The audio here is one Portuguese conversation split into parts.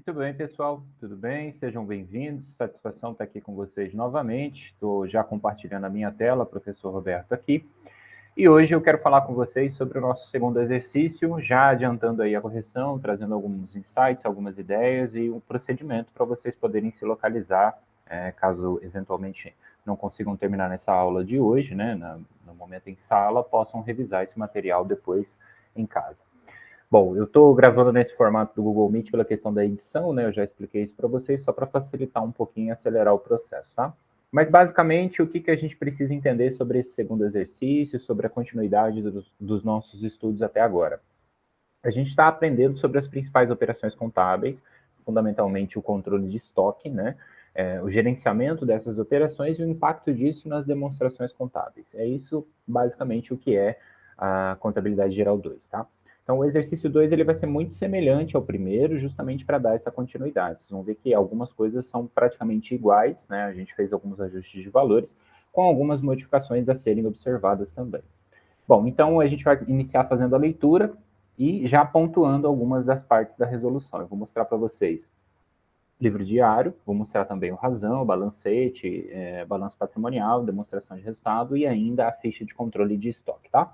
Muito bem, pessoal, tudo bem? Sejam bem-vindos, satisfação estar aqui com vocês novamente. Estou já compartilhando a minha tela, professor Roberto aqui. E hoje eu quero falar com vocês sobre o nosso segundo exercício, já adiantando aí a correção, trazendo alguns insights, algumas ideias e um procedimento para vocês poderem se localizar, caso eventualmente não consigam terminar nessa aula de hoje, né, no momento em sala, possam revisar esse material depois em casa. Bom, eu estou gravando nesse formato do Google Meet pela questão da edição, né? Eu já expliquei isso para vocês, só para facilitar um pouquinho e acelerar o processo, tá? Mas, basicamente, o que a gente precisa entender sobre esse segundo exercício, sobre a continuidade dos nossos estudos até agora? A gente está aprendendo sobre as principais operações contábeis, fundamentalmente o controle de estoque, né? O gerenciamento dessas operações e o impacto disso nas demonstrações contábeis. É isso, basicamente, o que é a Contabilidade Geral 2, tá? Então, o exercício 2 ele vai ser muito semelhante ao primeiro, justamente para dar essa continuidade. Vocês vão ver que algumas coisas são praticamente iguais, né? A gente fez alguns ajustes de valores, com algumas modificações a serem observadas também. Bom, então a gente vai iniciar fazendo a leitura e já pontuando algumas das partes da resolução. Eu vou mostrar para vocês livro diário, vou mostrar também o razão, o balancete, balanço patrimonial, demonstração de resultado e ainda a ficha de controle de estoque, tá?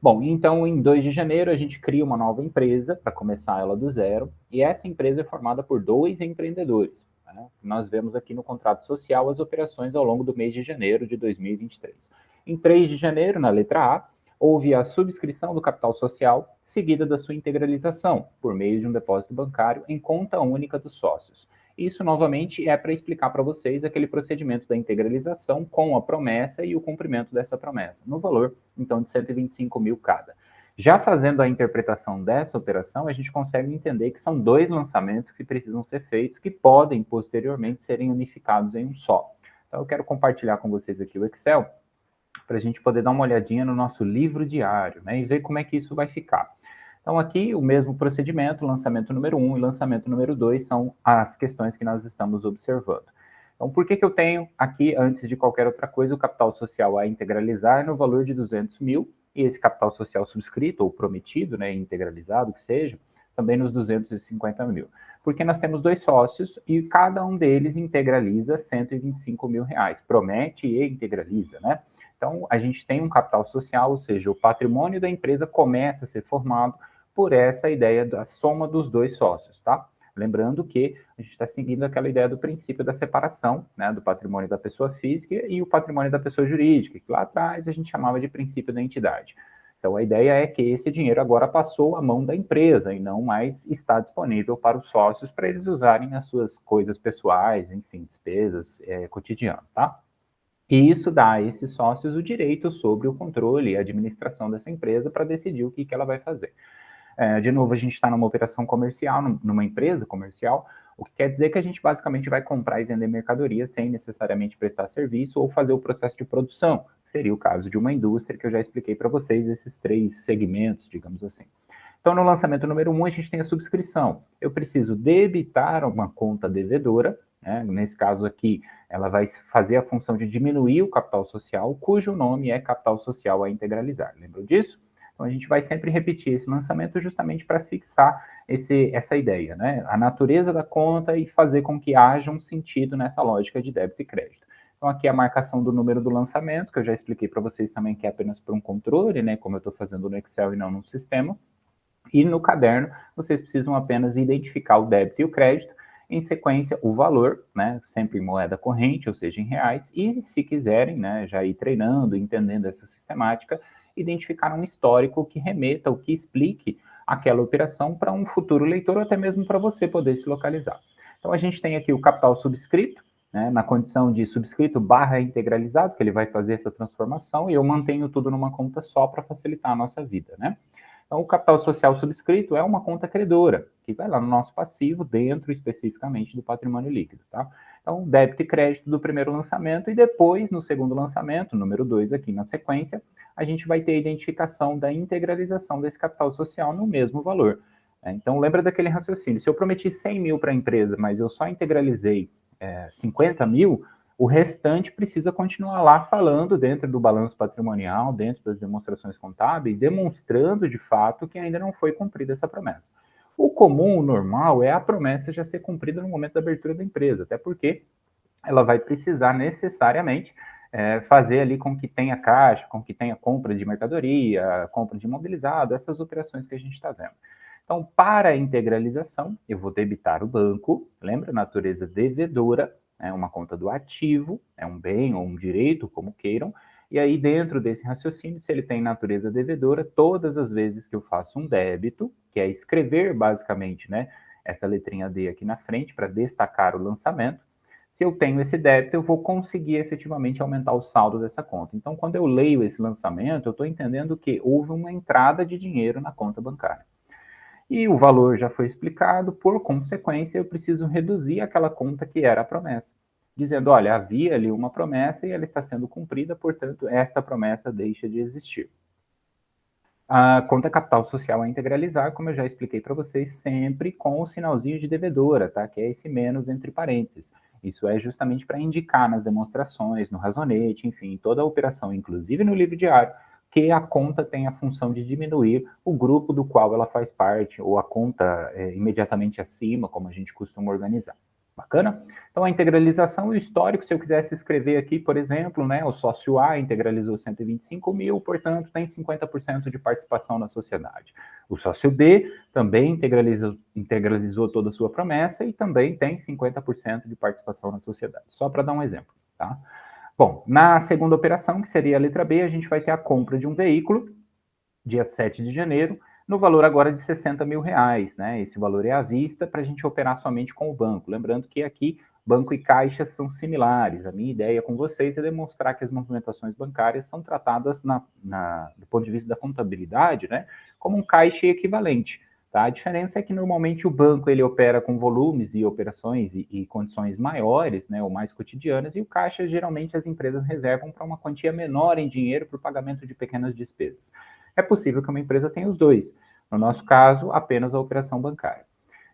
Bom, então em 2 de janeiro a gente cria uma nova empresa para começar ela do zero, e essa empresa é formada por 2 empreendedores. Né? Nós vemos aqui no contrato social as operações ao longo do mês de janeiro de 2023. Em 3 de janeiro, na letra A, houve a subscrição do capital social, seguida da sua integralização, por meio de um depósito bancário em conta única dos sócios. Isso, novamente, é para explicar para vocês aquele procedimento da integralização com a promessa e o cumprimento dessa promessa, no valor, então, de 125 mil cada. Já fazendo a interpretação dessa operação, a gente consegue entender que são 2 lançamentos que precisam ser feitos, que podem, posteriormente, serem unificados em um só. Então, eu quero compartilhar com vocês aqui o Excel, para a gente poder dar uma olhadinha no nosso livro diário, né, e ver como é que isso vai ficar. Então, aqui, o mesmo procedimento, lançamento número 1 e lançamento número 2 são as questões que nós estamos observando. Então, por que eu tenho aqui, antes de qualquer outra coisa, o capital social a integralizar no valor de 200 mil, e esse capital social subscrito, ou prometido, né, integralizado, que seja, também nos 250 mil. Porque nós temos 2 sócios e cada um deles integraliza 125 mil reais, promete e integraliza, né? Então, a gente tem um capital social, ou seja, o patrimônio da empresa começa a ser formado por essa ideia da soma dos 2 sócios, tá? Lembrando que a gente está seguindo aquela ideia do princípio da separação, né, do patrimônio da pessoa física e o patrimônio da pessoa jurídica, que lá atrás a gente chamava de princípio da entidade. Então, a ideia é que esse dinheiro agora passou à mão da empresa e não mais está disponível para os sócios para eles usarem nas suas coisas pessoais, enfim, despesas cotidianas, tá? E isso dá a esses sócios o direito sobre o controle e administração dessa empresa para decidir o que ela vai fazer. De novo, a gente está numa operação comercial, numa empresa comercial, o que quer dizer que a gente basicamente vai comprar e vender mercadoria sem necessariamente prestar serviço ou fazer o processo de produção, que seria o caso de uma indústria, que eu já expliquei para vocês, esses 3 segmentos, digamos assim. Então, no lançamento número 1, a gente tem a subscrição. Eu preciso debitar uma conta devedora, né? Nesse caso aqui, ela vai fazer a função de diminuir o capital social, cujo nome é capital social a integralizar. Lembram disso? Então, a gente vai sempre repetir esse lançamento justamente para fixar essa ideia, né? A natureza da conta e fazer com que haja um sentido nessa lógica de débito e crédito. Então, aqui a marcação do número do lançamento, que eu já expliquei para vocês também que é apenas por um controle, né? Como eu estou fazendo no Excel e não no sistema. E no caderno, vocês precisam apenas identificar o débito e o crédito, em sequência o valor, né, sempre em moeda corrente, ou seja, em reais, e se quiserem, né, já ir treinando, entendendo essa sistemática, identificar um histórico que remeta ou que explique aquela operação para um futuro leitor ou até mesmo para você poder se localizar. Então a gente tem aqui o capital subscrito, né, na condição de subscrito barra integralizado, que ele vai fazer essa transformação, e eu mantenho tudo numa conta só para facilitar a nossa vida, né? Então, o capital social subscrito é uma conta credora, que vai lá no nosso passivo, dentro especificamente do patrimônio líquido, tá? Então, débito e crédito do primeiro lançamento, e depois, no segundo lançamento, número 2 aqui na sequência, a gente vai ter a identificação da integralização desse capital social no mesmo valor. Então, lembra daquele raciocínio, se eu prometi 100 mil para a empresa, mas eu só integralizei 50 mil, o restante precisa continuar lá falando dentro do balanço patrimonial, dentro das demonstrações contábeis, demonstrando de fato que ainda não foi cumprida essa promessa. O comum, o normal, é a promessa já ser cumprida no momento da abertura da empresa, até porque ela vai precisar necessariamente fazer ali com que tenha caixa, com que tenha compra de mercadoria, compra de imobilizado, essas operações que a gente está vendo. Então, para a integralização, eu vou debitar o banco, lembra? Natureza devedora, é uma conta do ativo, é um bem ou um direito, como queiram, e aí dentro desse raciocínio, se ele tem natureza devedora, todas as vezes que eu faço um débito, que é escrever basicamente, né, essa letrinha D aqui na frente para destacar o lançamento, se eu tenho esse débito, eu vou conseguir efetivamente aumentar o saldo dessa conta. Então, quando eu leio esse lançamento, eu estou entendendo que houve uma entrada de dinheiro na conta bancária. E o valor já foi explicado, por consequência, eu preciso reduzir aquela conta que era a promessa, dizendo, olha, havia ali uma promessa e ela está sendo cumprida, portanto, esta promessa deixa de existir. A conta capital social a integralizar, como eu já expliquei para vocês, sempre com o sinalzinho de devedora, tá? Que é esse menos entre parênteses. Isso é justamente para indicar nas demonstrações, no razonete, enfim, toda a operação, inclusive no livro diário, que a conta tem a função de diminuir o grupo do qual ela faz parte, ou a conta imediatamente acima, como a gente costuma organizar. Bacana? Então, a integralização e o histórico, se eu quisesse escrever aqui, por exemplo, né, o sócio A integralizou 125 mil, portanto, tem 50% de participação na sociedade. O sócio B também integralizou toda a sua promessa e também tem 50% de participação na sociedade. Só para dar um exemplo, tá? Bom, na segunda operação, que seria a letra B, a gente vai ter a compra de um veículo, dia 7 de janeiro, no valor agora de 60 mil reais, né? Esse valor é à vista para a gente operar somente com o banco. Lembrando que aqui banco e caixa são similares. A minha ideia com vocês é demonstrar que as movimentações bancárias são tratadas do ponto de vista da contabilidade, né, como um caixa equivalente. Tá? A diferença é que normalmente o banco ele opera com volumes e operações e condições maiores, né, ou mais cotidianas, e o caixa geralmente as empresas reservam para uma quantia menor em dinheiro para o pagamento de pequenas despesas. É possível que uma empresa tenha os dois. No nosso caso, apenas a operação bancária.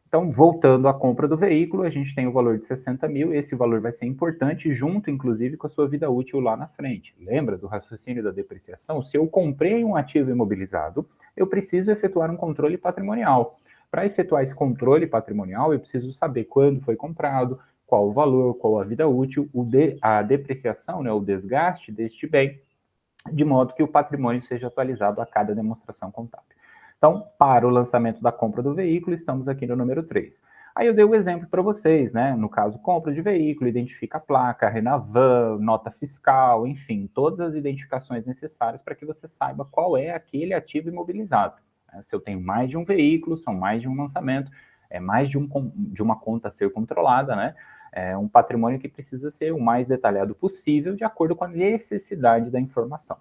Então, voltando à compra do veículo, a gente tem o valor de 60 mil, esse valor vai ser importante, junto, inclusive, com a sua vida útil lá na frente. Lembra do raciocínio da depreciação? Se eu comprei um ativo imobilizado, eu preciso efetuar um controle patrimonial. Para efetuar esse controle patrimonial, eu preciso saber quando foi comprado, qual o valor, qual a vida útil, a depreciação, né, o desgaste deste bem, de modo que o patrimônio seja atualizado a cada demonstração contábil. Então, para o lançamento da compra do veículo, estamos aqui no número 3. Aí eu dei o exemplo para vocês, né? No caso, compra de veículo, identifica a placa, Renavan, nota fiscal, enfim, todas as identificações necessárias para que você saiba qual é aquele ativo imobilizado. Se eu tenho mais de um veículo, são mais de um lançamento, é mais de uma conta a ser controlada, né? É um patrimônio que precisa ser o mais detalhado possível, de acordo com a necessidade da informação.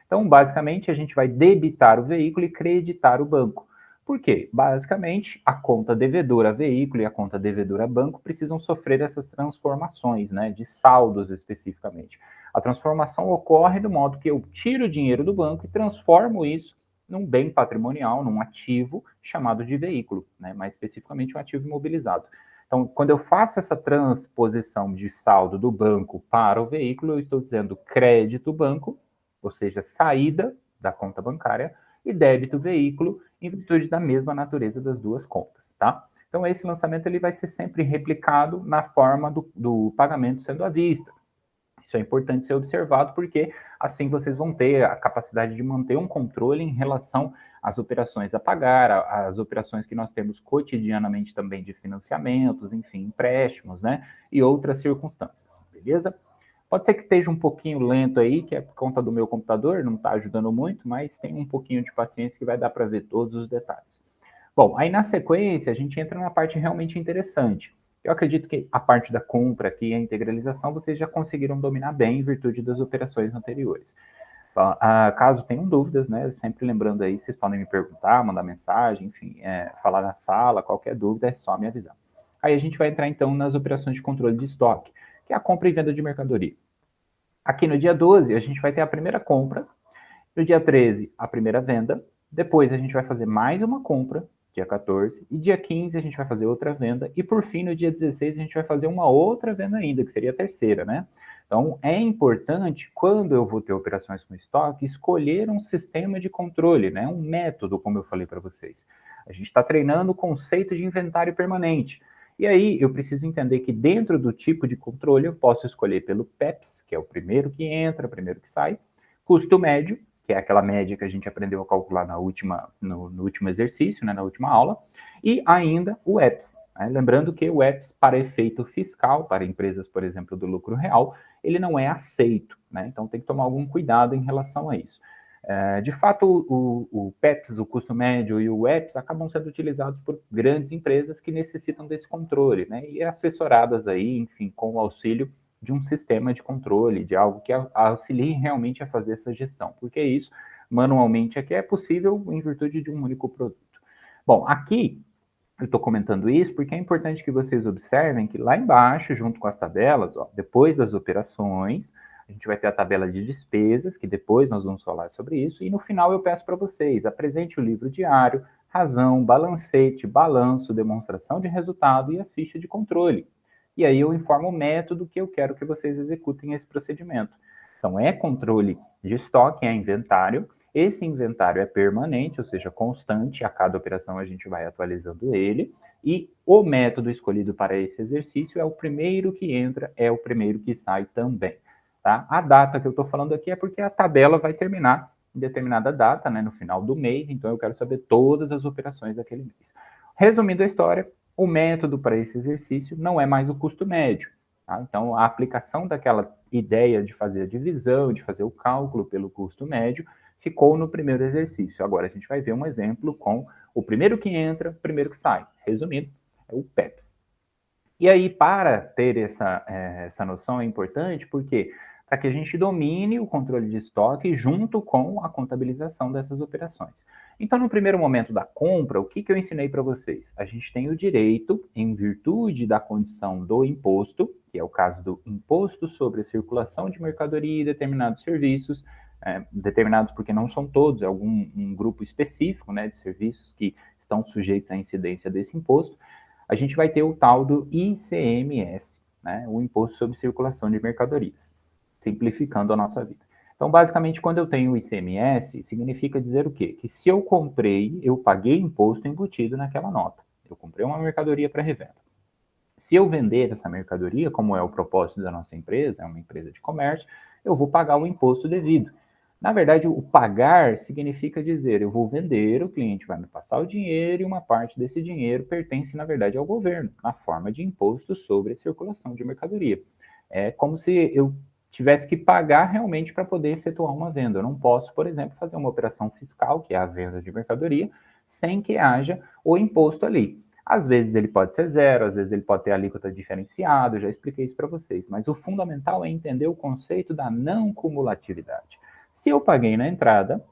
Então, basicamente, a gente vai debitar o veículo e creditar o banco. Por quê? Basicamente, a conta devedora veículo e a conta devedora banco precisam sofrer essas transformações, né, de saldos especificamente. A transformação ocorre do modo que eu tiro o dinheiro do banco e transformo isso num bem patrimonial, num ativo chamado de veículo, né, mais especificamente um ativo imobilizado. Então, quando eu faço essa transposição de saldo do banco para o veículo, eu estou dizendo crédito banco, ou seja, saída da conta bancária, e débito veículo, em virtude da mesma natureza das duas contas, tá? Então, esse lançamento ele vai ser sempre replicado na forma do pagamento sendo à vista. Isso é importante ser observado, porque assim vocês vão ter a capacidade de manter um controle em relação às operações a pagar, às operações que nós temos cotidianamente também de financiamentos, enfim, empréstimos, né? E outras circunstâncias, beleza? Pode ser que esteja um pouquinho lento aí, que é por conta do meu computador, não está ajudando muito, mas tem um pouquinho de paciência que vai dar para ver todos os detalhes. Bom, aí na sequência a gente entra na parte realmente interessante. Eu acredito que a parte da compra aqui, a integralização, vocês já conseguiram dominar bem em virtude das operações anteriores. Caso tenham dúvidas, né, sempre lembrando aí, vocês podem me perguntar, mandar mensagem, enfim, falar na sala, qualquer dúvida é só me avisar. Aí a gente vai entrar então nas operações de controle de estoque, que é a compra e venda de mercadoria. Aqui no dia 12, a gente vai ter a primeira compra, no dia 13, a primeira venda, depois a gente vai fazer mais uma compra, dia 14, e dia 15 a gente vai fazer outra venda, e por fim, no dia 16, a gente vai fazer uma outra venda ainda, que seria a terceira, né? Então, é importante, quando eu vou ter operações com estoque, escolher um sistema de controle, né? Um método, como eu falei para vocês. A gente está treinando o conceito de inventário permanente. E aí, eu preciso entender que dentro do tipo de controle, eu posso escolher pelo PEPS, que é o primeiro que entra, o primeiro que sai, custo médio, que é aquela média que a gente aprendeu a calcular no último exercício, né, na última aula, e ainda o EPS. Né? Lembrando que o EPS, para efeito fiscal, para empresas, por exemplo, do lucro real, ele não é aceito. Né? Então, tem que tomar algum cuidado em relação a isso. De fato, o PEPS, o custo médio, e o EPS acabam sendo utilizados por grandes empresas que necessitam desse controle, né? E assessoradas aí, enfim, com o auxílio de um sistema de controle, de algo que auxilie realmente a fazer essa gestão, porque isso, manualmente, aqui é possível em virtude de um único produto. Bom, aqui eu estou comentando isso porque é importante que vocês observem que lá embaixo, junto com as tabelas, ó, depois das operações, a gente vai ter a tabela de despesas, que depois nós vamos falar sobre isso, e no final eu peço para vocês, apresente o livro diário, razão, balancete, balanço, demonstração de resultado e a ficha de controle. E aí eu informo o método que eu quero que vocês executem esse procedimento. Então, é controle de estoque, é inventário. Esse inventário é permanente, ou seja, constante, a cada operação a gente vai atualizando ele. E o método escolhido para esse exercício é o primeiro que entra, é o primeiro que sai também. Tá? A data que eu estou falando aqui é porque a tabela vai terminar em determinada data, né, no final do mês, então eu quero saber todas as operações daquele mês. Resumindo a história, o método para esse exercício não é mais o custo médio. Tá? Então, a aplicação daquela ideia de fazer a divisão, de fazer o cálculo pelo custo médio, ficou no primeiro exercício. Agora a gente vai ver um exemplo com o primeiro que entra, o primeiro que sai. Resumindo, é o PEPS. E aí, para ter essa noção é importante, porque para que a gente domine o controle de estoque junto com a contabilização dessas operações. Então, no primeiro momento da compra, o que eu ensinei para vocês? A gente tem o direito, em virtude da condição do imposto, que é o caso do imposto sobre a circulação de mercadoria e determinados serviços, determinados porque não são todos, é um grupo específico, né, de serviços que estão sujeitos à incidência desse imposto, a gente vai ter o tal do ICMS, né, o Imposto sobre Circulação de Mercadorias, simplificando a nossa vida. Então, basicamente, quando eu tenho o ICMS, significa dizer o quê? Que se eu comprei, eu paguei imposto embutido naquela nota. Eu comprei uma mercadoria para revenda. Se eu vender essa mercadoria, como é o propósito da nossa empresa, é uma empresa de comércio, eu vou pagar o imposto devido. Na verdade, o pagar significa dizer, eu vou vender, o cliente vai me passar o dinheiro e uma parte desse dinheiro pertence, na verdade, ao governo, na forma de imposto sobre a circulação de mercadoria. É como se eu tivesse que pagar realmente para poder efetuar uma venda. Eu não posso, por exemplo, fazer uma operação fiscal, que é a venda de mercadoria, sem que haja o imposto ali. Às vezes ele pode ser zero, às vezes ele pode ter alíquota diferenciada, eu já expliquei isso para vocês, mas o fundamental é entender o conceito da não cumulatividade. Se eu paguei na entrada,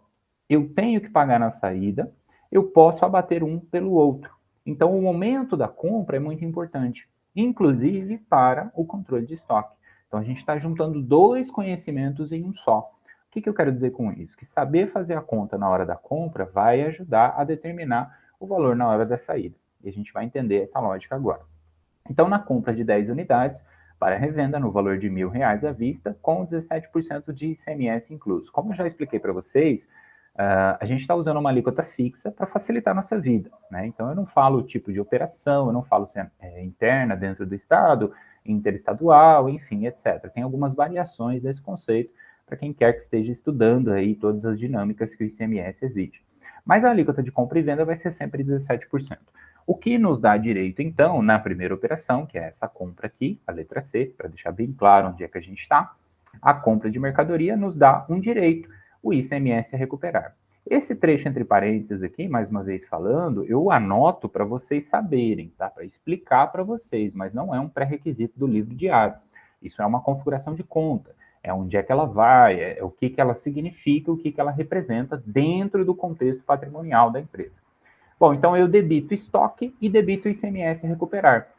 eu tenho que pagar na saída, eu posso abater um pelo outro. Então, o momento da compra é muito importante, inclusive para o controle de estoque. Então, a gente está juntando dois conhecimentos em um só. O que eu quero dizer com isso? Que saber fazer a conta na hora da compra vai ajudar a determinar o valor na hora da saída. E a gente vai entender essa lógica agora. Então, na compra de 10 unidades, para revenda no valor de R$ 1.000 à vista, com 17% de ICMS incluso. Como eu já expliquei para vocês, a gente está usando uma alíquota fixa para facilitar a nossa vida. Né? Então, eu não falo o tipo de operação, eu não falo se é interna dentro do Estado, interestadual, enfim, etc. Tem algumas variações desse conceito para quem quer que esteja estudando aí todas as dinâmicas que o ICMS exige. Mas a alíquota de compra e venda vai ser sempre 17%. O que nos dá direito, então, na primeira operação, que é essa compra aqui, a letra C, para deixar bem claro onde é que a gente está, a compra de mercadoria nos dá um direito, o ICMS a recuperar. Esse trecho entre parênteses aqui, mais uma vez falando, eu anoto para vocês saberem, tá? Para explicar para vocês, mas não é um pré-requisito do livro diário. Isso é uma configuração de conta, é onde é que ela vai, é o que ela significa, o que ela representa dentro do contexto patrimonial da empresa. Bom, então eu debito estoque e debito ICMS a recuperar.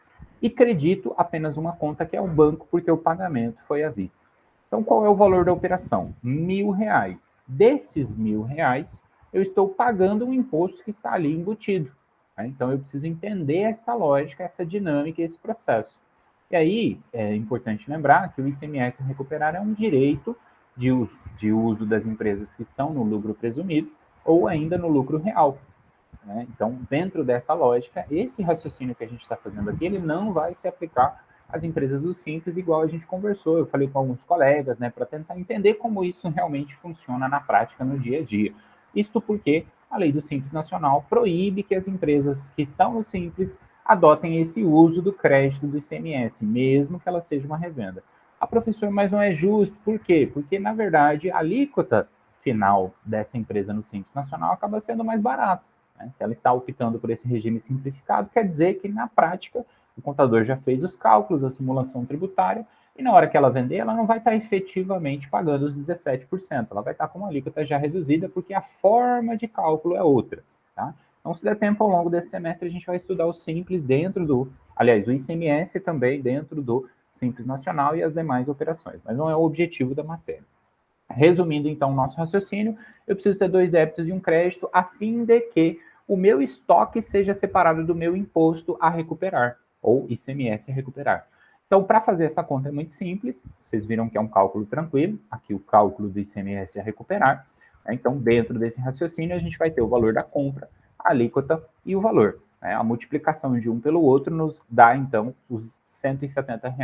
E credito apenas uma conta que é o banco, porque o pagamento foi à vista. Então, qual é o valor da operação? R$ 1.000. Desses R$ 1.000, eu estou pagando um imposto que está ali embutido. Né? Então, eu preciso entender essa lógica, essa dinâmica, esse processo. E aí, é importante lembrar que o ICMS a recuperar é um direito de uso das empresas que estão no lucro presumido ou ainda no lucro real. Né? Então, dentro dessa lógica, esse raciocínio que a gente está fazendo aqui, ele não vai se aplicar às empresas do Simples, igual a gente conversou. Eu falei com alguns colegas, né, para tentar entender como isso realmente funciona na prática, no dia a dia. Isto porque a lei do Simples Nacional proíbe que as empresas que estão no Simples adotem esse uso do crédito do ICMS, mesmo que ela seja uma revenda. Ah, professor, mas não é justo. Por quê? Porque, na verdade, a alíquota final dessa empresa no Simples Nacional acaba sendo mais barata. Né? Se ela está optando por esse regime simplificado, quer dizer que, na prática, o contador já fez os cálculos, a simulação tributária, e na hora que ela vender, ela não vai estar efetivamente pagando os 17%. Ela vai estar com uma alíquota já reduzida, porque a forma de cálculo é outra. Tá? Então, se der tempo ao longo desse semestre, a gente vai estudar o Simples dentro do... Aliás, o ICMS também dentro do Simples Nacional e as demais operações. Mas não é o objetivo da matéria. Resumindo, então, o nosso raciocínio, eu preciso ter 2 débitos e um crédito a fim de que o meu estoque seja separado do meu imposto a recuperar, ou ICMS a recuperar. Então, para fazer essa conta é muito simples, vocês viram que é um cálculo tranquilo, aqui o cálculo do ICMS a recuperar. Né? Então, dentro desse raciocínio, a gente vai ter o valor da compra, a alíquota e o valor. Né? A multiplicação de um pelo outro nos dá, então, os R$ 170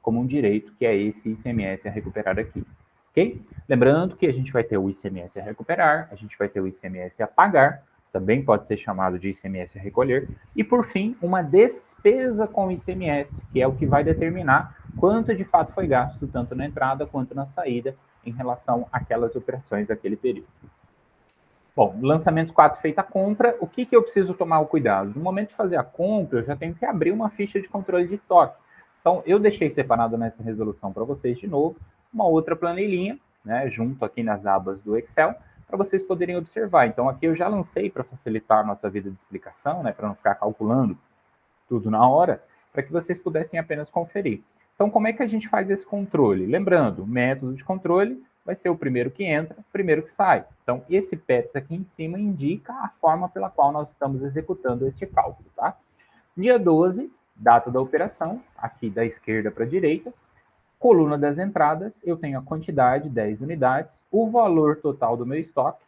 como um direito, que é esse ICMS a recuperar aqui. Ok? Lembrando que a gente vai ter o ICMS a recuperar, a gente vai ter o ICMS a pagar, também pode ser chamado de ICMS a recolher, e por fim, uma despesa com ICMS, que é o que vai determinar quanto de fato foi gasto, tanto na entrada quanto na saída, em relação àquelas operações daquele período. Bom, lançamento 4 feita a compra, o que eu preciso tomar o cuidado? No momento de fazer a compra, eu já tenho que abrir uma ficha de controle de estoque. Então, eu deixei separado nessa resolução para vocês de novo, uma outra planilhinha, né, junto aqui nas abas do Excel, para vocês poderem observar. Então, aqui eu já lancei para facilitar a nossa vida de explicação, né, para não ficar calculando tudo na hora, para que vocês pudessem apenas conferir. Então, como é que a gente faz esse controle? Lembrando, método de controle vai ser o primeiro que entra, o primeiro que sai. Então, esse PEPS aqui em cima indica a forma pela qual nós estamos executando este cálculo, tá? Dia 12, data da operação, aqui da esquerda para a direita. Coluna das entradas, eu tenho a quantidade, 10 unidades, o valor total do meu estoque,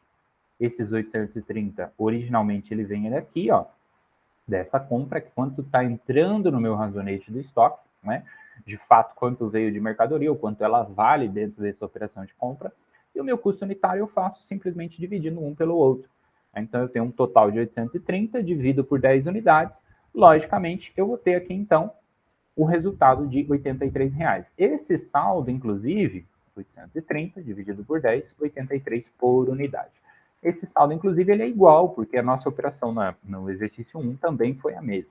esses 830, originalmente ele vem aqui, ó, dessa compra, quanto está entrando no meu razonete do estoque, né? De fato, quanto veio de mercadoria, ou quanto ela vale dentro dessa operação de compra, e o meu custo unitário eu faço simplesmente dividindo um pelo outro. Então, eu tenho um total de 830, divido por 10 unidades, logicamente, eu vou ter aqui, então, o resultado de R$ 83. Esse saldo, inclusive, 830 dividido por 10, 83 por unidade. Esse saldo, inclusive, ele é igual, porque a nossa operação no exercício 1 também foi a mesma.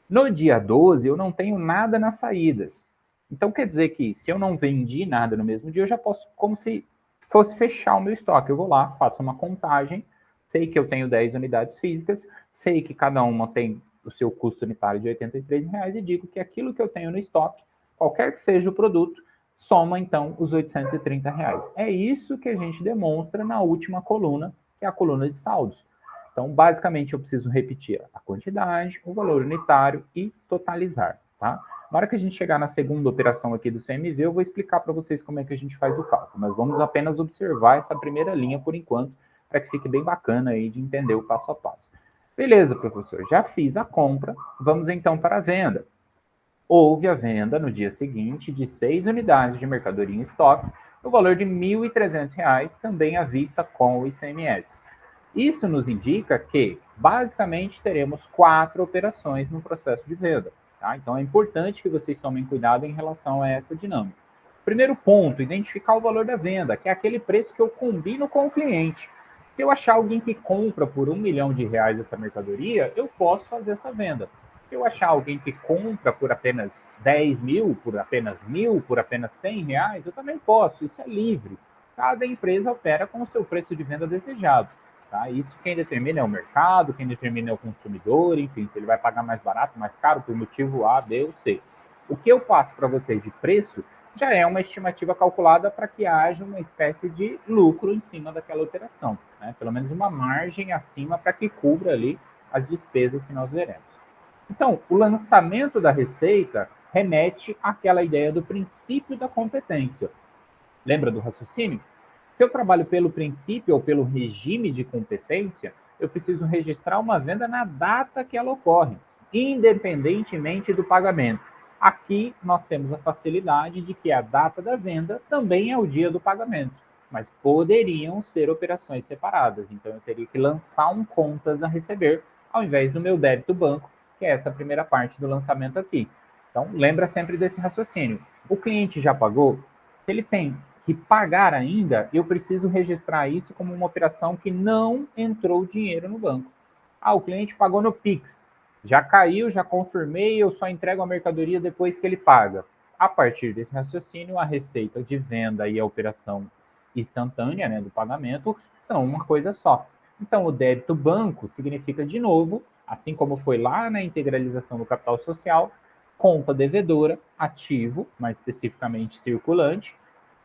No dia 12, eu não tenho nada nas saídas. Então, quer dizer que se eu não vendi nada no mesmo dia, eu já posso, como se fosse fechar o meu estoque. Eu vou lá, faço uma contagem, sei que eu tenho 10 unidades físicas, sei que cada uma tem o seu custo unitário de R$ 83 e digo que aquilo que eu tenho no estoque, qualquer que seja o produto, soma então os R$ 830. É isso que a gente demonstra na última coluna, que é a coluna de saldos. Então, basicamente, eu preciso repetir a quantidade, o valor unitário e totalizar, tá? Na hora que a gente chegar na segunda operação aqui do CMV, eu vou explicar para vocês como é que a gente faz o cálculo. Mas vamos apenas observar essa primeira linha por enquanto, para que fique bem bacana aí de entender o passo a passo. Beleza, professor, já fiz a compra, vamos então para a venda. Houve a venda no dia seguinte de 6 unidades de mercadoria em estoque, no valor de R$ 1.300, também à vista com o ICMS. Isso nos indica que, basicamente, teremos 4 operações no processo de venda. Tá? Então, é importante que vocês tomem cuidado em relação a essa dinâmica. Primeiro ponto, identificar o valor da venda, que é aquele preço que eu combino com o cliente. Se eu achar alguém que compra por R$ 1 milhão essa mercadoria, eu posso fazer essa venda. Se eu achar alguém que compra por apenas 10 mil, por apenas 1.000, por apenas R$ 100, eu também posso. Isso é livre. Cada empresa opera com o seu preço de venda desejado. Tá? Isso quem determina é o mercado, quem determina é o consumidor, enfim, se ele vai pagar mais barato, mais caro, por motivo A, B ou C. O que eu passo para vocês de preço já é uma estimativa calculada para que haja uma espécie de lucro em cima daquela operação, né? Pelo menos uma margem acima para que cubra ali as despesas que nós veremos. Então, o lançamento da receita remete àquela ideia do princípio da competência. Lembra do raciocínio? Se eu trabalho pelo princípio ou pelo regime de competência, eu preciso registrar uma venda na data que ela ocorre, independentemente do pagamento. Aqui nós temos a facilidade de que a data da venda também é o dia do pagamento, mas poderiam ser operações separadas. Então eu teria que lançar um contas a receber, ao invés do meu débito banco, que é essa primeira parte do lançamento aqui. Então lembra sempre desse raciocínio. O cliente já pagou? Se ele tem que pagar ainda, eu preciso registrar isso como uma operação que não entrou dinheiro no banco. Ah, o cliente pagou no Pix. Já caiu, já confirmei, eu só entrego a mercadoria depois que ele paga. A partir desse raciocínio, a receita de venda e a operação instantânea, né, do pagamento, são uma coisa só. Então, o débito banco significa, de novo, assim como foi lá na integralização do capital social, conta devedora, ativo, mais especificamente circulante,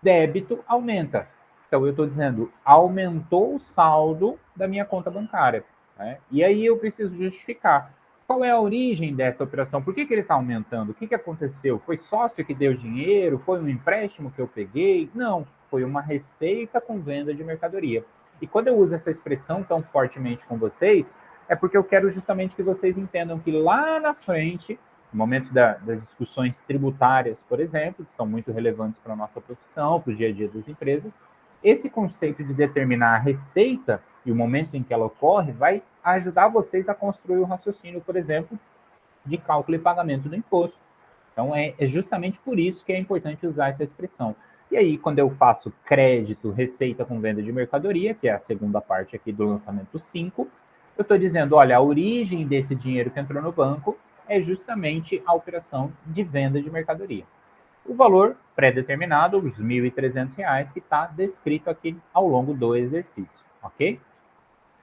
débito aumenta. Então, eu estou dizendo, aumentou o saldo da minha conta bancária. Né? E aí eu preciso justificar. Qual é a origem dessa operação? Por que ele está aumentando? O que aconteceu? Foi sócio que deu dinheiro? Foi um empréstimo que eu peguei? Não, foi uma receita com venda de mercadoria. E quando eu uso essa expressão tão fortemente com vocês, é porque eu quero justamente que vocês entendam que lá na frente, no momento das discussões tributárias, por exemplo, que são muito relevantes para a nossa profissão, para o dia a dia das empresas, esse conceito de determinar a receita e o momento em que ela ocorre vai ajudar vocês a construir o raciocínio, por exemplo, de cálculo e pagamento do imposto. Então, é justamente por isso que é importante usar essa expressão. E aí, quando eu faço crédito, receita com venda de mercadoria, que é a segunda parte aqui do lançamento 5, eu estou dizendo, olha, a origem desse dinheiro que entrou no banco é justamente a operação de venda de mercadoria. O valor pré-determinado, os R$ 1.300, que está descrito aqui ao longo do exercício, ok?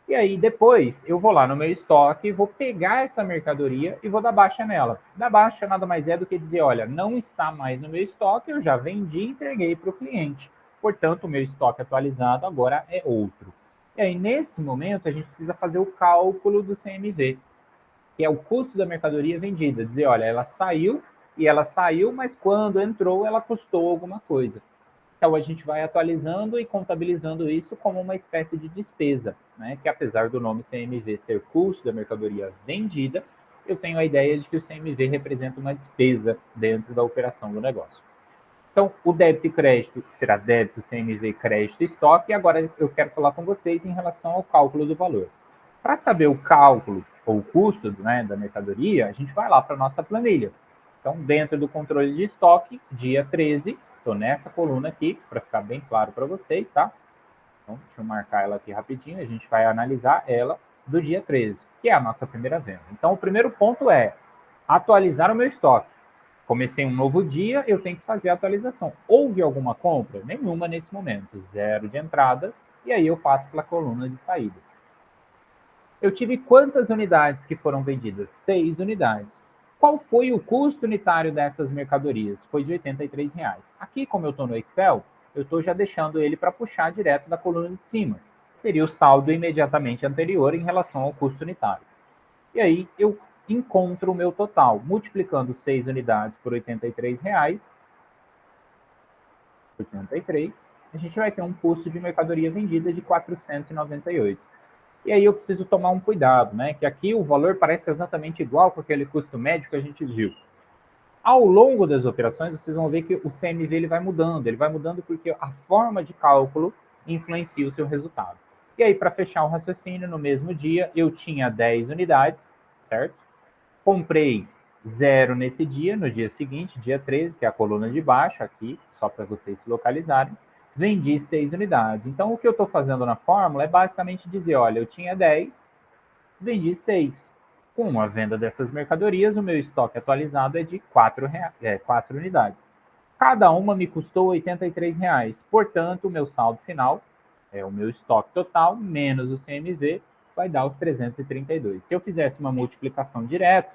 E aí depois eu vou lá no meu estoque, vou pegar essa mercadoria e vou dar baixa nela. Dar baixa nada mais é do que dizer, olha, não está mais no meu estoque, eu já vendi e entreguei para o cliente. Portanto, o meu estoque atualizado agora é outro. E aí, nesse momento, a gente precisa fazer o cálculo do CMV, que é o custo da mercadoria vendida. Dizer, olha, ela saiu, mas quando entrou, ela custou alguma coisa. Então, a gente vai atualizando e contabilizando isso como uma espécie de despesa, né? Que apesar do nome CMV ser custo da mercadoria vendida, eu tenho a ideia de que o CMV representa uma despesa dentro da operação do negócio. Então, o débito e crédito será débito, CMV, crédito e estoque. E agora eu quero falar com vocês em relação ao cálculo do valor. Para saber o cálculo ou o custo, né, da mercadoria, a gente vai lá para a nossa planilha. Então, dentro do controle de estoque, dia 13, estou nessa coluna aqui, para ficar bem claro para vocês, tá? Então, deixa eu marcar ela aqui rapidinho, a gente vai analisar ela do dia 13, que é a nossa primeira venda. Então, o primeiro ponto é atualizar o meu estoque. Comecei um novo dia, eu tenho que fazer a atualização. Houve alguma compra? Nenhuma nesse momento. Zero de entradas, e aí eu passo pela coluna de saídas. Eu tive quantas unidades que foram vendidas? 6 unidades. Qual foi o custo unitário dessas mercadorias? Foi de R$ 83. Aqui, como eu estou no Excel, eu estou já deixando ele para puxar direto da coluna de cima. Seria o saldo imediatamente anterior em relação ao custo unitário. E aí eu encontro o meu total, multiplicando 6 unidades por R$ 83, 83, a gente vai ter um custo de mercadoria vendida de 498. E aí eu preciso tomar um cuidado, né? Que aqui o valor parece exatamente igual com aquele custo médio que a gente viu. Ao longo das operações, vocês vão ver que o CMV ele vai mudando porque a forma de cálculo influencia o seu resultado. E aí, para fechar o raciocínio, no mesmo dia, eu tinha 10 unidades, certo? Comprei 0 nesse dia, no dia seguinte, dia 13, que é a coluna de baixo aqui, só para vocês se localizarem. Vendi 6 unidades. Então, o que eu estou fazendo na fórmula é basicamente dizer, olha, eu tinha 10, vendi 6. Com a venda dessas mercadorias, o meu estoque atualizado é de 4 unidades. Cada uma me custou R$ 83. Portanto, o meu saldo final, o meu estoque total, menos o CMV, vai dar os 332. Se eu fizesse uma multiplicação direta,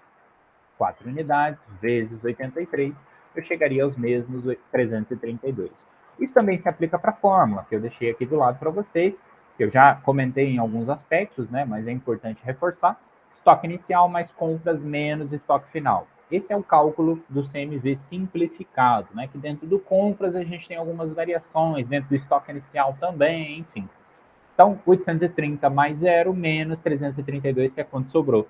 4 unidades vezes 83, eu chegaria aos mesmos 332. Isso também se aplica para a fórmula, que eu deixei aqui do lado para vocês, que eu já comentei em alguns aspectos, né, mas é importante reforçar. Estoque inicial mais compras menos estoque final. Esse é o cálculo do CMV simplificado, né? Que dentro do compras a gente tem algumas variações, dentro do estoque inicial também, enfim. Então, 830 mais 0 menos 332, que é quanto sobrou.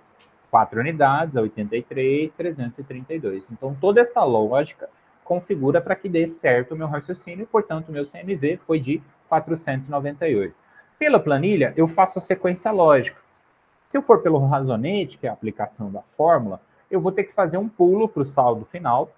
4 unidades, 83, 332. Então, toda essa lógica configura para que dê certo o meu raciocínio, portanto, o meu CMV foi de 498. Pela planilha, eu faço a sequência lógica. Se eu for pelo razonete, que é a aplicação da fórmula, eu vou ter que fazer um pulo para o saldo final,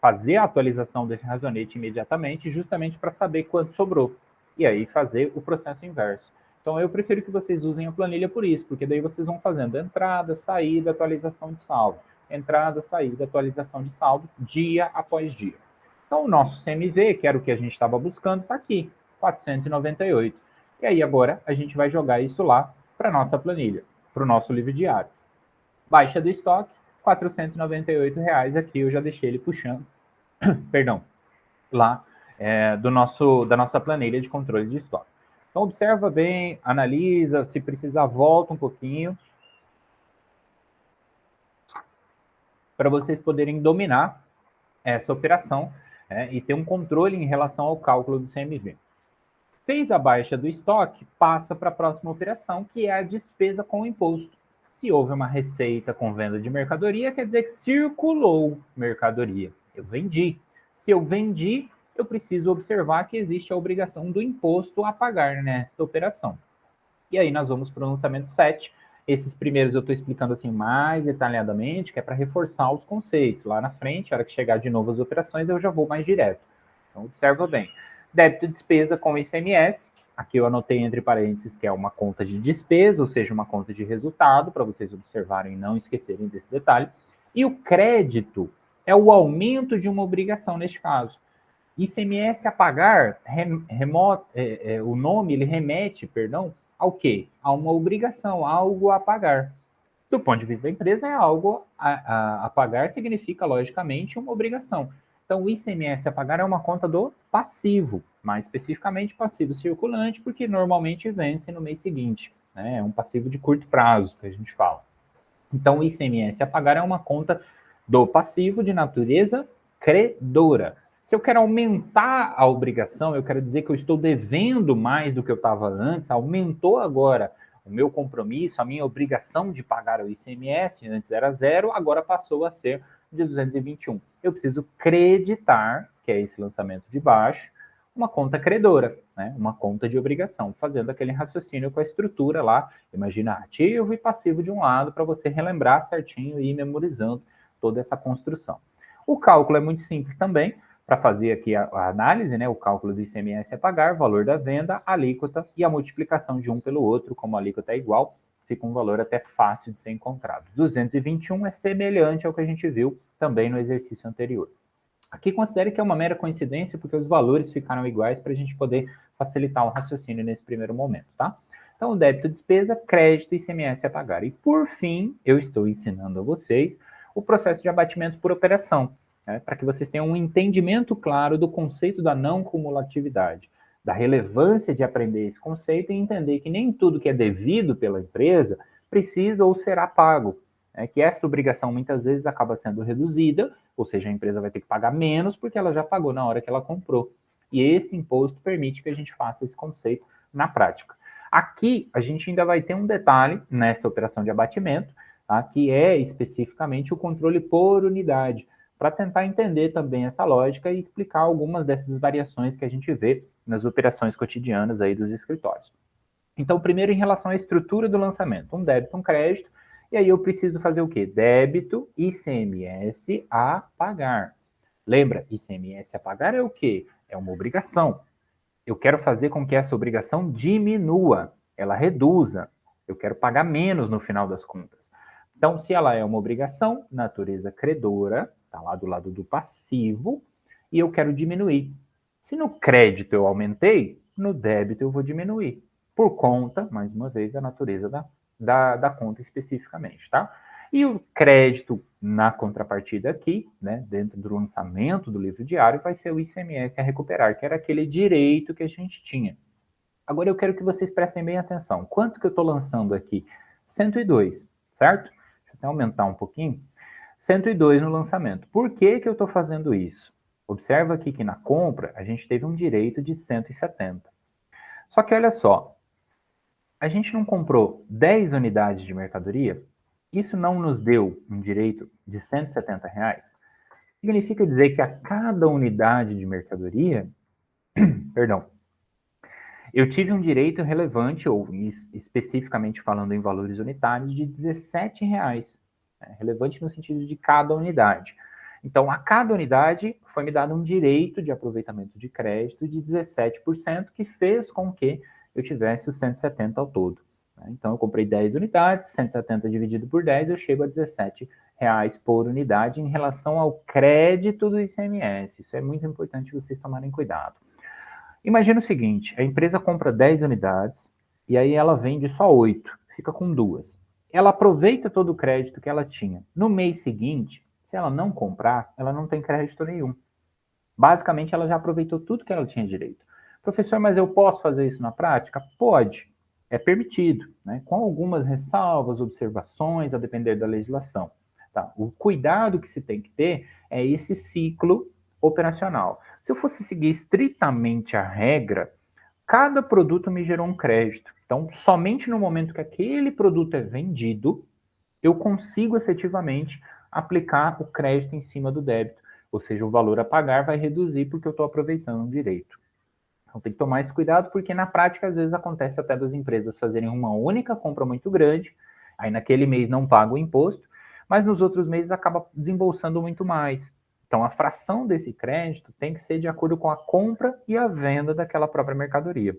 fazer a atualização desse razonete imediatamente, justamente para saber quanto sobrou. E aí fazer o processo inverso. Então eu prefiro que vocês usem a planilha por isso, porque daí vocês vão fazendo entrada, saída, atualização de saldo. Entrada, saída, atualização de saldo, dia após dia. Então o nosso CMV, que era o que a gente estava buscando, está aqui, 498. E aí agora a gente vai jogar isso lá para a nossa planilha, para o nosso livro diário. Baixa do estoque, R$ 498 aqui, eu já deixei ele puxando, perdão, lá da nossa planilha de controle de estoque. Então observa bem, analisa, se precisar volta um pouquinho, para vocês poderem dominar essa operação e ter um controle em relação ao cálculo do CMV. Fez a baixa do estoque, passa para a próxima operação, que é a despesa com o imposto. Se houve uma receita com venda de mercadoria, quer dizer que circulou mercadoria. Eu vendi. Se eu vendi, eu preciso observar que existe a obrigação do imposto a pagar nesta operação. E aí nós vamos para o lançamento 7. Esses primeiros eu estou explicando assim mais detalhadamente, que é para reforçar os conceitos. Lá na frente, a hora que chegar de novo as operações, eu já vou mais direto. Então, observa bem. Débito e despesa com ICMS. Aqui eu anotei entre parênteses que é uma conta de despesa, ou seja, uma conta de resultado, para vocês observarem e não esquecerem desse detalhe. E o crédito é o aumento de uma obrigação neste caso. ICMS a pagar, o nome ele remete, perdão, ao quê? A uma obrigação, algo a pagar. Do ponto de vista da empresa, é algo a pagar, significa, logicamente, uma obrigação. Então, o ICMS a pagar é uma conta do passivo, mais especificamente passivo circulante, porque normalmente vence no mês seguinte. Né? É um passivo de curto prazo, que a gente fala. Então, o ICMS a pagar é uma conta do passivo de natureza credora. Se eu quero aumentar a obrigação, eu quero dizer que eu estou devendo mais do que eu estava antes, aumentou agora o meu compromisso, a minha obrigação de pagar o ICMS, antes era 0, agora passou a ser de 221. Eu preciso creditar, que é esse lançamento de baixo, uma conta credora, né? Uma conta de obrigação, fazendo aquele raciocínio com a estrutura lá, imagina ativo e passivo de um lado, para você relembrar certinho e ir memorizando toda essa construção. O cálculo é muito simples também, para fazer aqui a análise, né, o cálculo do ICMS a pagar, valor da venda, alíquota e a multiplicação de um pelo outro, como a alíquota é igual, fica um valor até fácil de ser encontrado. 221 é semelhante ao que a gente viu também no exercício anterior. Aqui considere que é uma mera coincidência, porque os valores ficaram iguais para a gente poder facilitar o raciocínio nesse primeiro momento, tá? Então, débito, despesa, crédito e ICMS a pagar. E, por fim, eu estou ensinando a vocês o processo de abatimento por operação, para que vocês tenham um entendimento claro do conceito da não cumulatividade, da relevância de aprender esse conceito e entender que nem tudo que é devido pela empresa precisa ou será pago. Que esta obrigação muitas vezes acaba sendo reduzida, ou seja, a empresa vai ter que pagar menos porque ela já pagou na hora que ela comprou. E esse imposto permite que a gente faça esse conceito na prática. Aqui, a gente ainda vai ter um detalhe nessa operação de abatimento, tá? Que é especificamente o controle por unidade, para tentar entender também essa lógica e explicar algumas dessas variações que a gente vê nas operações cotidianas aí dos escritórios. Então, primeiro em relação à estrutura do lançamento, um débito, um crédito, e aí eu preciso fazer o quê? Débito, ICMS a pagar. Lembra, ICMS a pagar é o quê? É uma obrigação. Eu quero fazer com que essa obrigação diminua, ela reduza. Eu quero pagar menos no final das contas. Então, se ela é uma obrigação, natureza credora, está lá do lado do passivo, e eu quero diminuir. Se no crédito eu aumentei, no débito eu vou diminuir. Por conta, mais uma vez, da natureza da conta especificamente, tá? E o crédito na contrapartida aqui, né, dentro do lançamento do livro diário, vai ser o ICMS a recuperar, que era aquele direito que a gente tinha. Agora eu quero que vocês prestem bem atenção. Quanto que eu estou lançando aqui? 102. certo? Deixa eu até aumentar um pouquinho. 102 no lançamento. Por que que eu estou fazendo isso? Observa aqui que na compra a gente teve um direito de 170. Só que olha só, a gente não comprou 10 unidades de mercadoria? Isso não nos deu um direito de R$ 170? Significa dizer que a cada unidade de mercadoria, perdão, eu tive um direito relevante, ou especificamente falando em valores unitários, de R$ 17. Relevante no sentido de cada unidade. Então, a cada unidade foi me dado um direito de aproveitamento de crédito de 17%, que fez com que eu tivesse os 170 ao todo. Então, eu comprei 10 unidades, 170 dividido por 10, eu chego a R$ 17 por unidade em relação ao crédito do ICMS. Isso é muito importante vocês tomarem cuidado. Imagina o seguinte, a empresa compra 10 unidades e aí ela vende só 8, fica com 2. Ela aproveita todo o crédito que ela tinha. No mês seguinte, se ela não comprar, ela não tem crédito nenhum. Basicamente, ela já aproveitou tudo que ela tinha direito. Professor, mas eu posso fazer isso na prática? Pode. É permitido, né? Com algumas ressalvas, observações, a depender da legislação. Tá? O cuidado que se tem que ter é esse ciclo operacional. Se eu fosse seguir estritamente a regra, cada produto me gerou um crédito. Então, somente no momento que aquele produto é vendido, eu consigo efetivamente aplicar o crédito em cima do débito. Ou seja, o valor a pagar vai reduzir porque eu estou aproveitando um direito. Então tem que tomar esse cuidado, porque na prática, às vezes, acontece até das empresas fazerem uma única compra muito grande, aí naquele mês não paga o imposto, mas nos outros meses acaba desembolsando muito mais. Então a fração desse crédito tem que ser de acordo com a compra e a venda daquela própria mercadoria.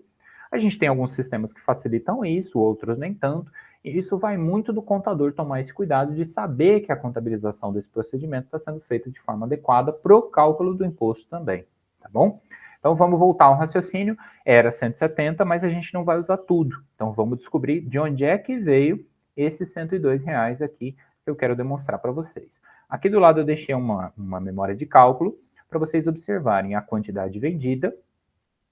A gente tem alguns sistemas que facilitam isso, outros nem tanto, e isso vai muito do contador tomar esse cuidado de saber que a contabilização desse procedimento está sendo feita de forma adequada para o cálculo do imposto também, tá bom? Então vamos voltar ao raciocínio, era 170, mas a gente não vai usar tudo. Então vamos descobrir de onde é que veio esses R$ 102 aqui que eu quero demonstrar para vocês. Aqui do lado eu deixei uma memória de cálculo para vocês observarem a quantidade vendida,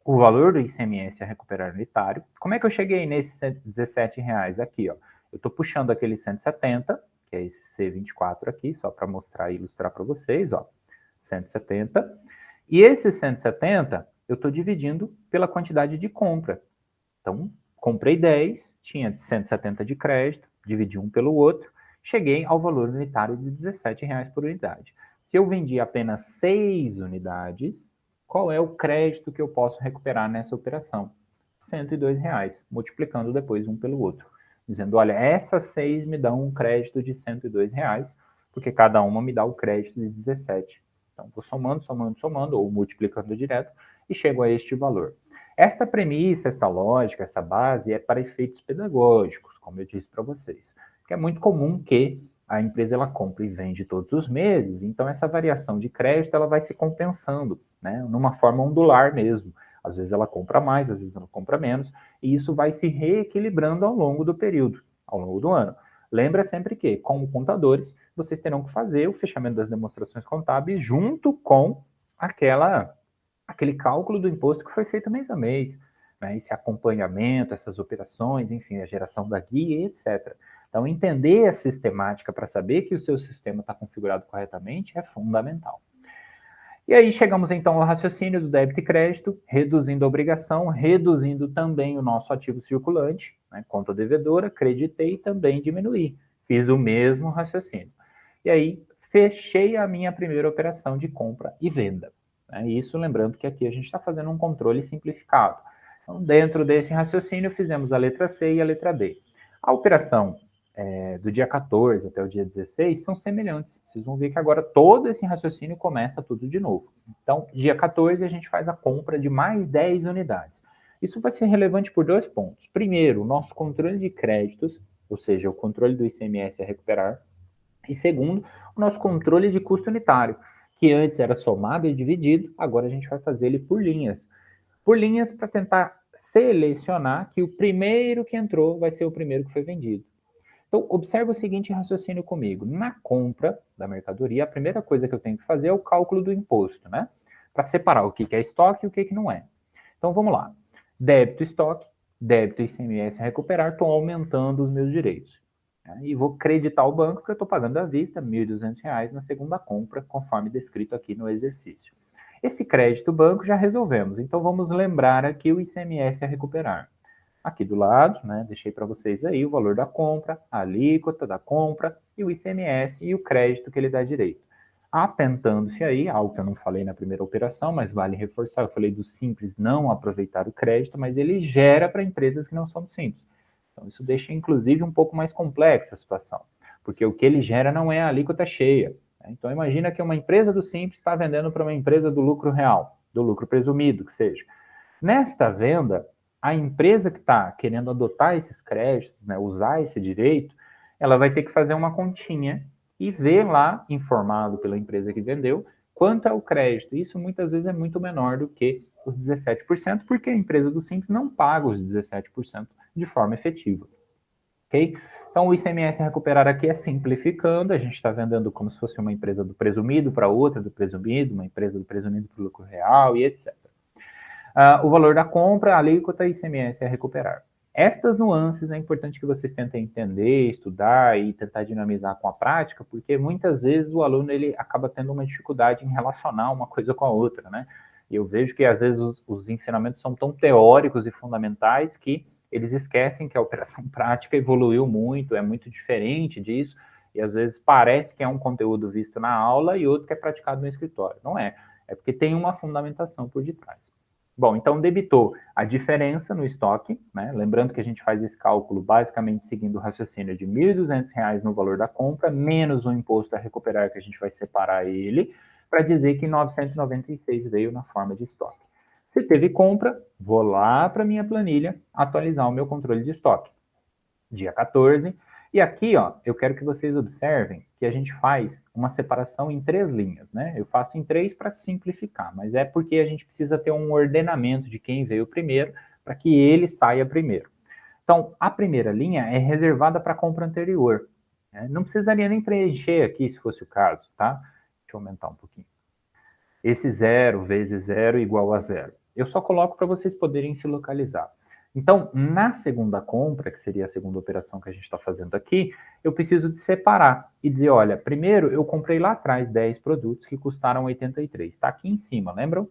o valor do ICMS a recuperar unitário. Como é que eu cheguei nesses R$ 17 aqui? Ó? Eu estou puxando aquele 170, que é esse C24 aqui, só para mostrar e ilustrar para vocês, ó, 170. E esse 170 eu estou dividindo pela quantidade de compra. Então, comprei 10, tinha 170 de crédito, dividi um pelo outro, cheguei ao valor unitário de R$ 17 por unidade. Se eu vendi apenas 6 unidades, qual é o crédito que eu posso recuperar nessa operação? R$ 102, multiplicando depois um pelo outro. Dizendo, olha, essas 6 me dão um crédito de R$ 102, porque cada uma me dá o crédito de 17. Então, vou somando, ou multiplicando direto, e chego a este valor. Esta premissa, esta lógica, essa base é para efeitos pedagógicos, como eu disse para vocês, que é muito comum que a empresa ela compra e vende todos os meses, então essa variação de crédito ela vai se compensando, né, numa forma ondular mesmo. Às vezes ela compra mais, às vezes ela compra menos, e isso vai se reequilibrando ao longo do período, ao longo do ano. Lembra sempre que, como contadores, vocês terão que fazer o fechamento das demonstrações contábeis junto com aquele cálculo do imposto que foi feito mês a mês, né? Esse acompanhamento, essas operações, enfim, a geração da guia, etc. Então, entender a sistemática para saber que o seu sistema está configurado corretamente é fundamental. E aí chegamos então ao raciocínio do débito e crédito, reduzindo a obrigação, reduzindo também o nosso ativo circulante, né, conta devedora, creditei e também diminuí. Fiz o mesmo raciocínio. E aí fechei a minha primeira operação de compra e venda. Né, isso lembrando que aqui a gente está fazendo um controle simplificado. Então, dentro desse raciocínio, fizemos a letra C e a letra D. A operação do dia 14 até o dia 16 são semelhantes. Vocês vão ver que agora todo esse raciocínio começa tudo de novo. Então, dia 14 a gente faz a compra de mais 10 unidades. Isso vai ser relevante por 2 pontos. Primeiro, o nosso controle de créditos, ou seja, o controle do ICMS a recuperar. E segundo, o nosso controle de custo unitário, que antes era somado e dividido, agora a gente vai fazer ele por linhas. Por linhas para tentar selecionar que o primeiro que entrou vai ser o primeiro que foi vendido. Então, observe o seguinte raciocínio comigo. Na compra da mercadoria, a primeira coisa que eu tenho que fazer é o cálculo do imposto, né? Para separar o que é estoque e o que não é. Então, vamos lá. Débito estoque, débito ICMS a recuperar, estou aumentando os meus direitos. né? E vou creditar o banco que eu estou pagando à vista, R$ 1.200 na segunda compra, conforme descrito aqui no exercício. Esse crédito banco já resolvemos, então vamos lembrar aqui o ICMS a recuperar. Aqui do lado, né, deixei para vocês aí o valor da compra, a alíquota da compra e o ICMS e o crédito que ele dá direito. Atentando-se aí, algo que eu não falei na primeira operação, mas vale reforçar, eu falei do Simples não aproveitar o crédito, mas ele gera para empresas que não são do Simples. Então isso deixa, inclusive, um pouco mais complexa a situação, porque o que ele gera não é a alíquota cheia. Né? Então imagina que uma empresa do Simples está vendendo para uma empresa do lucro real, do lucro presumido, que seja. Nesta venda, a empresa que está querendo adotar esses créditos, né, usar esse direito, ela vai ter que fazer uma continha e ver lá, informado pela empresa que vendeu, quanto é o crédito. Isso muitas vezes é muito menor do que os 17%, porque a empresa do Simples não paga os 17% de forma efetiva. Ok? Então, o ICMS a recuperar aqui é simplificando, a gente está vendendo como se fosse uma empresa do presumido para outra do presumido, uma empresa do presumido para o lucro real e etc. O valor da compra, a alíquota e ICMS a recuperar. Estas nuances é importante que vocês tentem entender, estudar e tentar dinamizar com a prática, porque muitas vezes o aluno ele acaba tendo uma dificuldade em relacionar uma coisa com a outra, né? E eu vejo que às vezes os ensinamentos são tão teóricos e fundamentais que eles esquecem que a operação prática evoluiu muito, é muito diferente disso, e às vezes parece que é um conteúdo visto na aula e outro que é praticado no escritório. Não é, é porque tem uma fundamentação por detrás. Bom, então debitou a diferença no estoque, né? Lembrando que a gente faz esse cálculo basicamente seguindo o raciocínio de R$ 1.200 no valor da compra, menos o imposto a recuperar, que a gente vai separar ele, para dizer que 996 veio na forma de estoque. Se teve compra, vou lá para minha planilha atualizar o meu controle de estoque. Dia 14. E aqui, ó, eu quero que vocês observem que a gente faz uma separação em 3 linhas, né? Eu faço em 3 para simplificar, mas é porque a gente precisa ter um ordenamento de quem veio primeiro para que ele saia primeiro. Então, a primeira linha é reservada para a compra anterior. Né? Não precisaria nem preencher aqui, se fosse o caso, tá? Deixa eu aumentar um pouquinho. Esse 0 vezes 0 igual a 0. Eu só coloco para vocês poderem se localizar. Então, na segunda compra, que seria a segunda operação que a gente está fazendo aqui, eu preciso de separar e dizer, olha, primeiro eu comprei lá atrás 10 produtos que custaram 83. Está aqui em cima, lembram?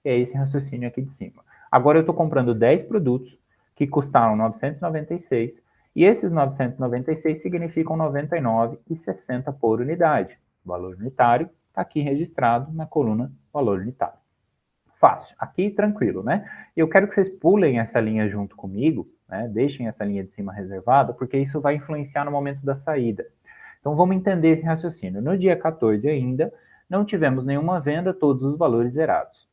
É esse raciocínio aqui de cima. Agora eu estou comprando 10 produtos que custaram 996 e esses 996 significam 99,60 por unidade. Valor unitário está aqui registrado na coluna valor unitário. Fácil, aqui tranquilo, né? Eu quero que vocês pulem essa linha junto comigo, né? Deixem essa linha de cima reservada, porque isso vai influenciar no momento da saída. Então vamos entender esse raciocínio. No dia 14 ainda, não tivemos nenhuma venda, todos os valores zerados.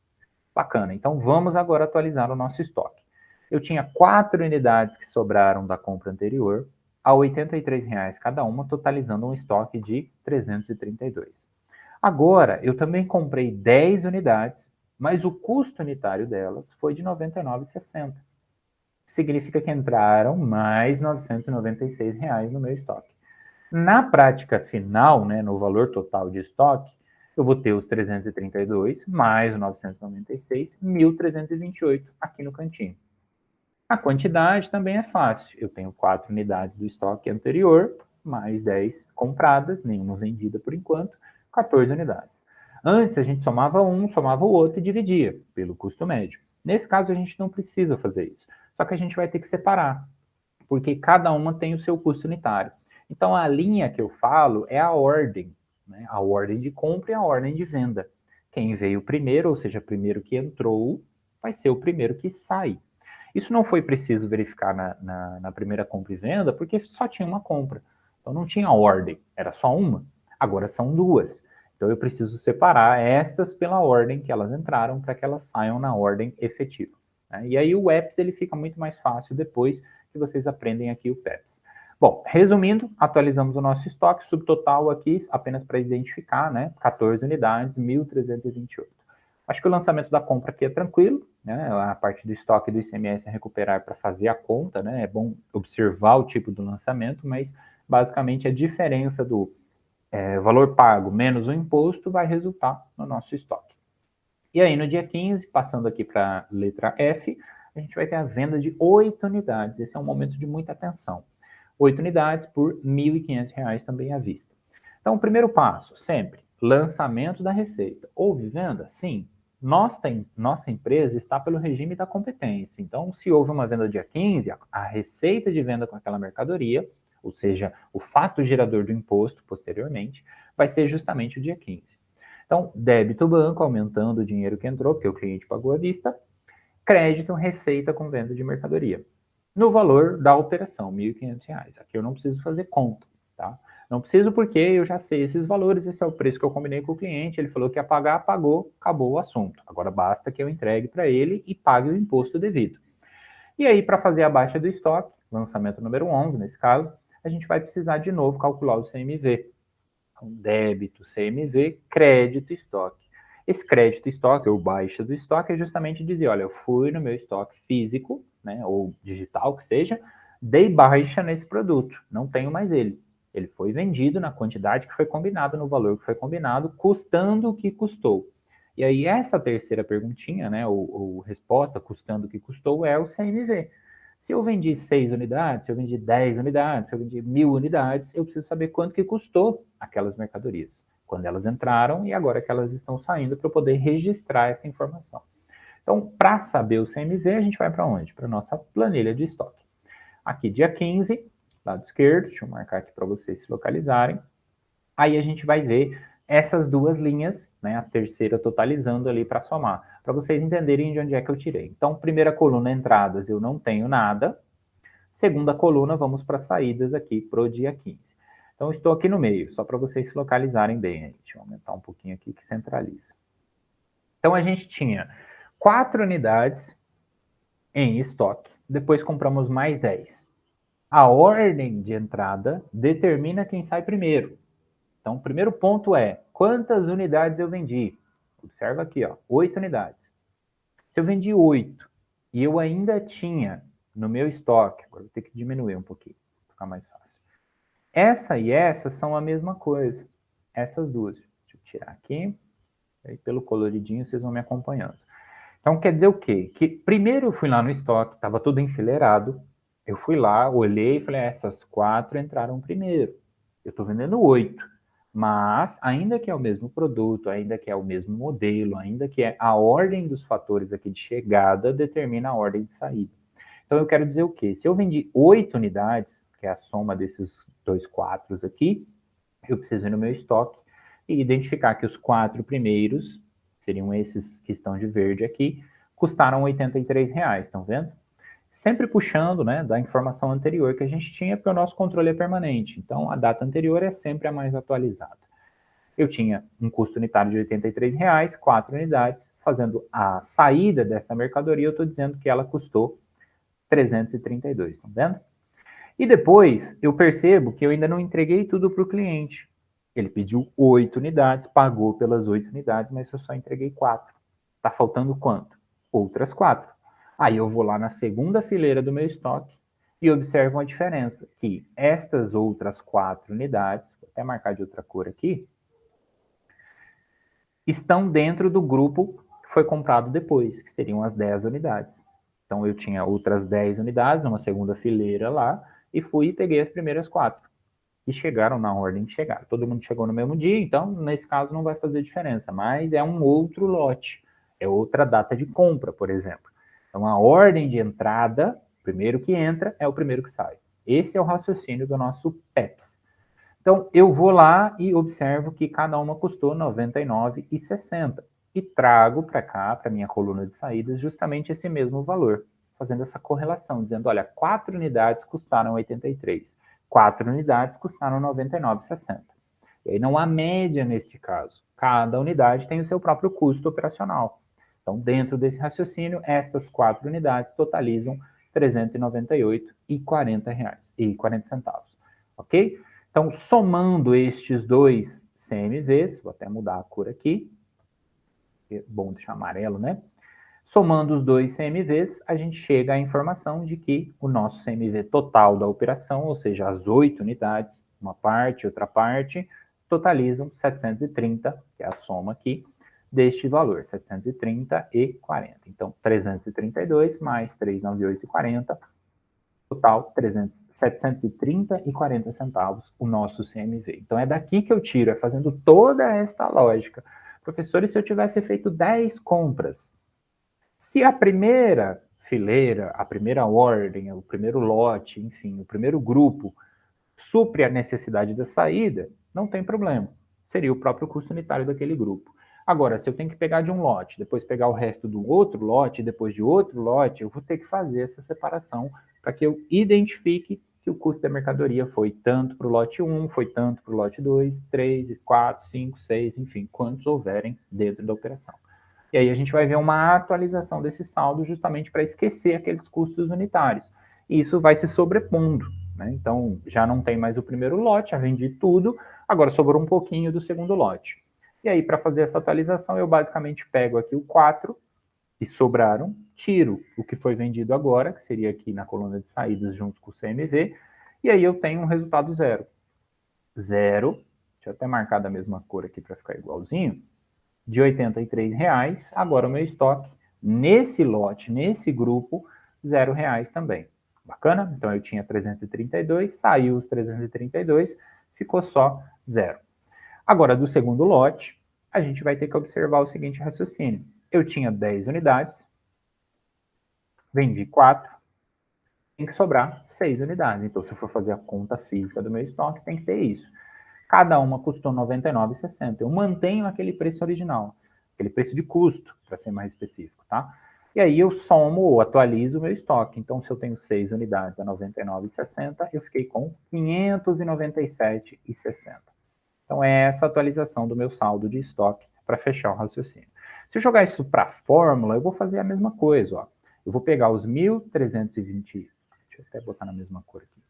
Bacana, então vamos agora atualizar o nosso estoque. Eu tinha 4 unidades que sobraram da compra anterior, a R$ 83 cada uma, totalizando um estoque de 332. Agora, eu também comprei 10 unidades, mas o custo unitário delas foi de R$ 99,60. Significa que entraram mais R$ 996 no meu estoque. Na prática final, né, no valor total de estoque, eu vou ter os 332 mais o 996, 1.328 aqui no cantinho. A quantidade também é fácil. Eu tenho 4 unidades do estoque anterior, mais 10 compradas, nenhuma vendida por enquanto, 14 unidades. Antes a gente somava um, somava o outro e dividia pelo custo médio. Nesse caso a gente não precisa fazer isso. Só que a gente vai ter que separar, porque cada uma tem o seu custo unitário. Então a linha que eu falo é a ordem, né? A ordem de compra e a ordem de venda. Quem veio primeiro, ou seja, primeiro que entrou, vai ser o primeiro que sai. Isso não foi preciso verificar na primeira compra e venda, porque só tinha uma compra. Então não tinha ordem, era só uma. Agora são duas. Então eu preciso separar estas pela ordem que elas entraram para que elas saiam na ordem efetiva. Né? E aí o EPS ele fica muito mais fácil depois que vocês aprendem aqui o PEPS. Bom, resumindo, atualizamos o nosso estoque, subtotal aqui, apenas para identificar, né? 14 unidades, 1.328. Acho que o lançamento da compra aqui é tranquilo, né? A parte do estoque do ICMS é recuperar para fazer a conta, né? É bom observar o tipo do lançamento, mas basicamente a diferença do valor pago menos o imposto vai resultar no nosso estoque. E aí no dia 15, passando aqui para a letra F, a gente vai ter a venda de 8 unidades. Esse é um momento de muita atenção. 8 unidades por R$ 1.500 também à vista. Então, o primeiro passo, sempre, lançamento da receita. Houve venda? Sim. Nossa empresa está pelo regime da competência. Então, se houve uma venda dia 15, a receita de venda com aquela mercadoria, ou seja, o fato gerador do imposto posteriormente, vai ser justamente o dia 15. Então, débito banco, aumentando o dinheiro que entrou, porque o cliente pagou à vista, crédito, receita com venda de mercadoria. No valor da operação, R$ 1.500. Aqui eu não preciso fazer conta, tá? Não preciso porque eu já sei esses valores, esse é o preço que eu combinei com o cliente, ele falou que ia pagar, pagou, acabou o assunto. Agora basta que eu entregue para ele e pague o imposto devido. E aí, para fazer a baixa do estoque, lançamento número 11 nesse caso, a gente vai precisar de novo calcular o CMV. Então, débito, CMV, crédito, estoque. Esse crédito estoque, ou baixa do estoque, é justamente dizer, olha, eu fui no meu estoque físico, né, ou digital que seja, dei baixa nesse produto, não tenho mais ele. Ele foi vendido na quantidade que foi combinado, no valor que foi combinado, custando o que custou. E aí essa terceira perguntinha, né, ou resposta, custando o que custou, é o CMV. Se eu vendi 6 unidades, se eu vendi 10 unidades, se eu vendi 1.000 unidades, eu preciso saber quanto que custou aquelas mercadorias, quando elas entraram e agora que elas estão saindo para eu poder registrar essa informação. Então, para saber o CMV, a gente vai para onde? Para a nossa planilha de estoque. Aqui, dia 15, lado esquerdo, deixa eu marcar aqui para vocês se localizarem. Aí a gente vai ver essas duas linhas, né, a terceira totalizando ali para somar, para vocês entenderem de onde é que eu tirei. Então, primeira coluna, entradas, eu não tenho nada. Segunda coluna, vamos para saídas aqui para o dia 15. Então, estou aqui no meio, só para vocês se localizarem bem. Deixa eu aumentar um pouquinho aqui que centraliza. Então, a gente tinha 4 unidades em estoque, depois compramos mais 10. A ordem de entrada determina quem sai primeiro. Então, o primeiro ponto é, quantas unidades eu vendi? Observa aqui, ó, 8 unidades. Se eu vendi 8 e eu ainda tinha no meu estoque, agora vou ter que diminuir um pouquinho, para ficar mais fácil. Essa e essa são a mesma coisa, essas duas. Deixa eu tirar aqui, aí pelo coloridinho vocês vão me acompanhando. Então, quer dizer o quê? Que primeiro eu fui lá no estoque, estava tudo enfileirado, eu fui lá, olhei e falei, essas 4 entraram primeiro. Eu estou vendendo 8. Mas, ainda que é o mesmo produto, ainda que é o mesmo modelo, ainda que é a ordem dos fatores aqui de chegada, determina a ordem de saída. Então, eu quero dizer o quê? Se eu vendi 8 unidades, que é a soma desses dois 4 aqui, eu preciso ir no meu estoque e identificar que os 4 primeiros, seriam esses que estão de verde aqui, custaram R$ 83, estão vendo? Sempre puxando, né, da informação anterior que a gente tinha, porque o nosso controle é permanente. Então, a data anterior é sempre a mais atualizada. Eu tinha um custo unitário de R$ 83, 4 unidades, fazendo a saída dessa mercadoria, eu estou dizendo que ela custou 332, estão vendo? E depois, eu percebo que eu ainda não entreguei tudo para o cliente. Ele pediu 8 unidades, pagou pelas 8 unidades, mas eu só entreguei 4. Está faltando quanto? Outras 4. Aí eu vou lá na segunda fileira do meu estoque e observo a diferença, que estas outras 4 unidades, vou até marcar de outra cor aqui, estão dentro do grupo que foi comprado depois, que seriam as 10 unidades. Então eu tinha outras 10 unidades numa segunda fileira lá e fui e peguei as primeiras 4. E chegaram na ordem de chegar. Todo mundo chegou no mesmo dia, então nesse caso não vai fazer diferença, mas é um outro lote, é outra data de compra, por exemplo. Então a ordem de entrada, o primeiro que entra é o primeiro que sai. Esse é o raciocínio do nosso PEPS. Então eu vou lá e observo que cada uma custou R$ 99,60 e trago para cá, para minha coluna de saídas, justamente esse mesmo valor, fazendo essa correlação, dizendo, olha, 4 unidades custaram 83. 4 unidades custaram R$ 99,60. E aí não há média neste caso. Cada unidade tem o seu próprio custo operacional. Então, dentro desse raciocínio, essas 4 unidades totalizam R$ 398,40. Ok? Então, somando estes dois CMVs, vou até mudar a cor aqui, é bom deixar amarelo, né? Somando os dois CMVs, a gente chega à informação de que o nosso CMV total da operação, ou seja, as 8 unidades, uma parte, outra parte, totalizam 730, que é a soma aqui, deste valor, 730 e 40. Então, 332 mais 398,40 Total, 730,40 centavos o nosso CMV. Então, é daqui que eu tiro, é fazendo toda esta lógica. Professor, e se eu tivesse feito 10 compras? Se a primeira fileira, a primeira ordem, o primeiro lote, enfim, o primeiro grupo, supre a necessidade da saída, não tem problema. Seria o próprio custo unitário daquele grupo. Agora, se eu tenho que pegar de um lote, depois pegar o resto do outro lote, depois de outro lote, eu vou ter que fazer essa separação para que eu identifique que o custo da mercadoria foi tanto para o lote 1, foi tanto para o lote 2, 3, 4, 5, 6, enfim, quantos houverem dentro da operação. E aí a gente vai ver uma atualização desse saldo justamente para esquecer aqueles custos unitários. E isso vai se sobrepondo, né? Então, já não tem mais o primeiro lote, já vendi tudo, agora sobrou um pouquinho do segundo lote. E aí, para fazer essa atualização, eu basicamente pego aqui o 4 que sobraram, tiro o que foi vendido agora, que seria aqui na coluna de saídas junto com o CMV, e aí eu tenho um resultado zero. Zero, deixa eu até marcar da mesma cor aqui para ficar igualzinho, de R$ 83,00, agora o meu estoque nesse lote, nesse grupo, R$ 0,00 também. Bacana? Então eu tinha 332, saiu os 332, ficou só zero. Agora, do segundo lote, a gente vai ter que observar o seguinte raciocínio. Eu tinha 10 unidades, vendi 4, tem que sobrar 6 unidades. Então, se eu for fazer a conta física do meu estoque, tem que ter isso. Cada uma custou R$ 99,60. Eu mantenho aquele preço original, aquele preço de custo, para ser mais específico, tá? E aí eu somo ou atualizo o meu estoque. Então, se eu tenho 6 unidades a R$ 99,60, eu fiquei com R$ 597,60. Então, é essa atualização do meu saldo de estoque para fechar o raciocínio. Se eu jogar isso para a fórmula, eu vou fazer a mesma coisa, ó. Eu vou pegar os 1.320, deixa eu até botar na mesma cor aqui.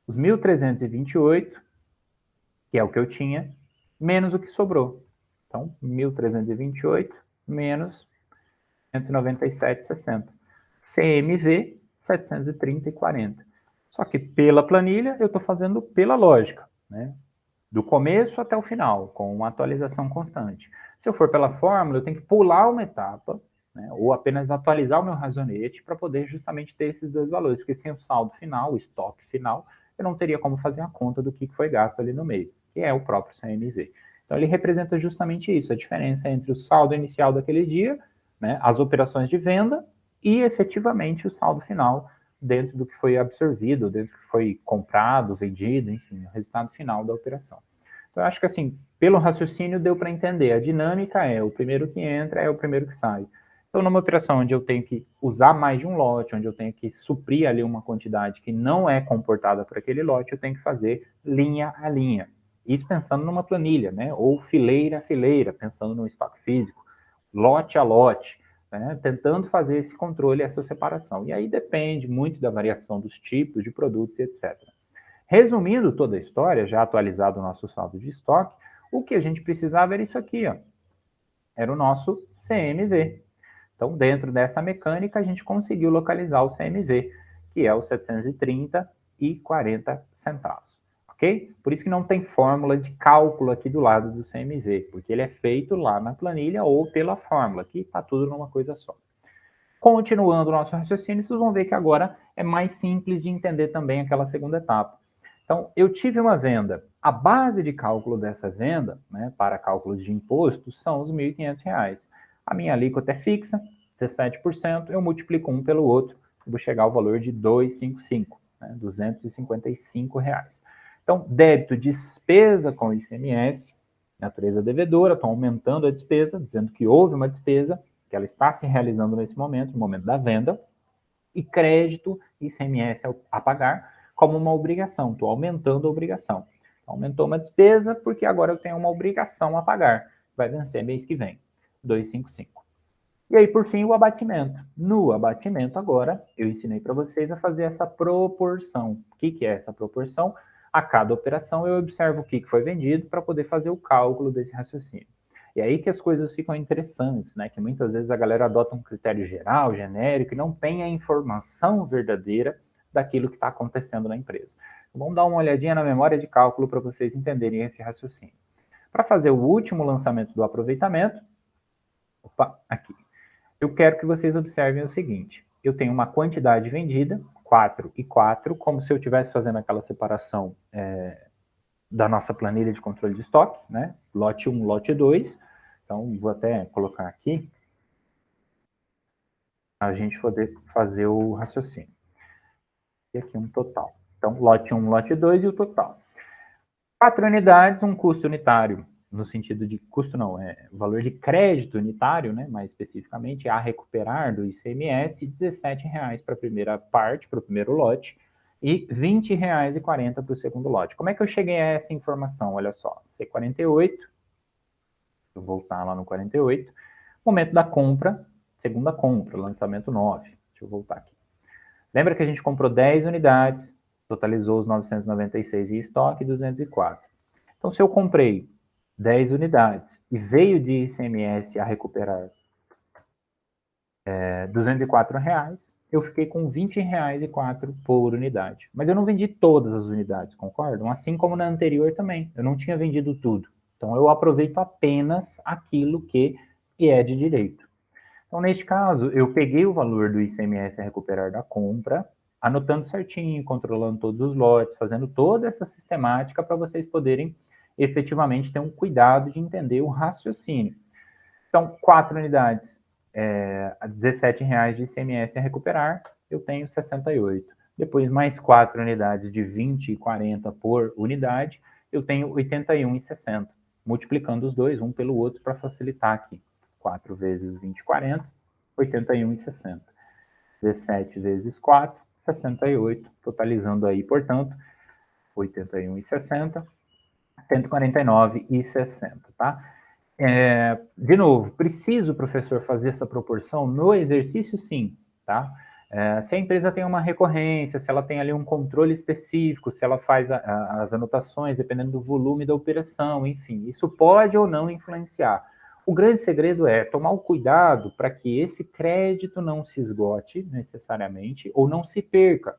Os 1.328, que é o que eu tinha, menos o que sobrou. Então, 1.328 menos 197,60. CMV, 730,40. Só que pela planilha, eu estou fazendo pela lógica, né? Do começo até o final, com uma atualização constante. Se eu for pela fórmula, eu tenho que pular uma etapa, né, ou apenas atualizar o meu razonete para poder justamente ter esses dois valores, porque sem o saldo final, o estoque final, eu não teria como fazer a conta do que foi gasto ali no meio, que é o próprio CMV. Então, ele representa justamente isso, a diferença entre o saldo inicial daquele dia, né, as operações de venda e, efetivamente, o saldo final dentro do que foi absorvido, dentro do que foi comprado, vendido, enfim, o resultado final da operação. Então, eu acho que, assim, pelo raciocínio deu para entender. A dinâmica é o primeiro que entra é o primeiro que sai. Então, numa operação onde eu tenho que usar mais de um lote, onde eu tenho que suprir ali uma quantidade que não é comportada por aquele lote, eu tenho que fazer linha a linha. Isso pensando numa planilha, né? Ou fileira a fileira, pensando no estoque físico, lote a lote, né? Tentando fazer esse controle, essa separação. E aí depende muito da variação dos tipos de produtos, etc. Resumindo toda a história, já atualizado o nosso saldo de estoque, o que a gente precisava era isso aqui, ó. Era o nosso CMV. Então, dentro dessa mecânica, a gente conseguiu localizar o CMV, que é o 730,40 centavos, ok? Por isso que não tem fórmula de cálculo aqui do lado do CMV, porque ele é feito lá na planilha ou pela fórmula, que está tudo numa coisa só. Continuando o nosso raciocínio, vocês vão ver que agora é mais simples de entender também aquela segunda etapa. Então, eu tive uma venda. A base de cálculo dessa venda, né, para cálculos de imposto, são os R$ 1.500. A minha alíquota é fixa, 17%, eu multiplico um pelo outro, eu vou chegar ao valor de 255, né, R$ 255. Então, débito, despesa com ICMS, natureza devedora, estou aumentando a despesa, dizendo que houve uma despesa, que ela está se realizando nesse momento, no momento da venda, e crédito, ICMS a pagar, como uma obrigação, estou aumentando a obrigação. Aumentou uma despesa porque agora eu tenho uma obrigação a pagar, vai vencer mês que vem, 255. E aí, por fim, o abatimento. No abatimento, agora, eu ensinei para vocês a fazer essa proporção. O que é essa proporção? A cada operação, eu observo o que foi vendido para poder fazer o cálculo desse raciocínio. E aí que as coisas ficam interessantes, né? Que muitas vezes a galera adota um critério geral, genérico, e não tem a informação verdadeira daquilo que está acontecendo na empresa. Então, vamos dar uma olhadinha na memória de cálculo para vocês entenderem esse raciocínio. Para fazer o último lançamento do aproveitamento, aqui. Eu quero que vocês observem o seguinte. Eu tenho uma quantidade vendida, 4 e 4, como se eu estivesse fazendo aquela separação da nossa planilha de controle de estoque, né? Lote 1, lote 2. Então, vou até colocar aqui, a gente poder fazer o raciocínio. E aqui um total. Então, lote 1, lote 2 e o total. 4 unidades, um custo unitário, no sentido de custo não, valor de crédito unitário, né, mais especificamente, a recuperar do ICMS, R$17 para a primeira parte, para o primeiro lote, e R$20,40 para o segundo lote. Como é que eu cheguei a essa informação? Olha só, C48, vou voltar lá no 48, momento da compra, segunda compra, lançamento 9. Deixa eu voltar aqui. Lembra que a gente comprou 10 unidades, totalizou os 996 em estoque e 204. Então, se eu comprei 10 unidades e veio de ICMS a recuperar R$204, eu fiquei com R$20,04 por unidade. Mas eu não vendi todas as unidades, concordam? Assim como na anterior também, eu não tinha vendido tudo. Então, eu aproveito apenas aquilo que é de direito. Então, neste caso, eu peguei o valor do ICMS a recuperar da compra, anotando certinho, controlando todos os lotes, fazendo toda essa sistemática para vocês poderem efetivamente ter um cuidado de entender o raciocínio. Então, 4 unidades, R$17 de ICMS a recuperar, eu tenho 68. Depois, mais 4 unidades de 20 e 40 por unidade, eu tenho 81,60. Multiplicando os dois, um pelo outro, para facilitar aqui. 4 vezes 20, 40, 81,60. 17 vezes 4, 68, totalizando aí, portanto, 81,60, 149,60, tá? De novo, preciso, professor, fazer essa proporção no exercício? Sim, tá? Se a empresa tem uma recorrência, se ela tem ali um controle específico, se ela faz as anotações, dependendo do volume da operação, enfim, isso pode ou não influenciar. O grande segredo é tomar o cuidado para que esse crédito não se esgote necessariamente ou não se perca.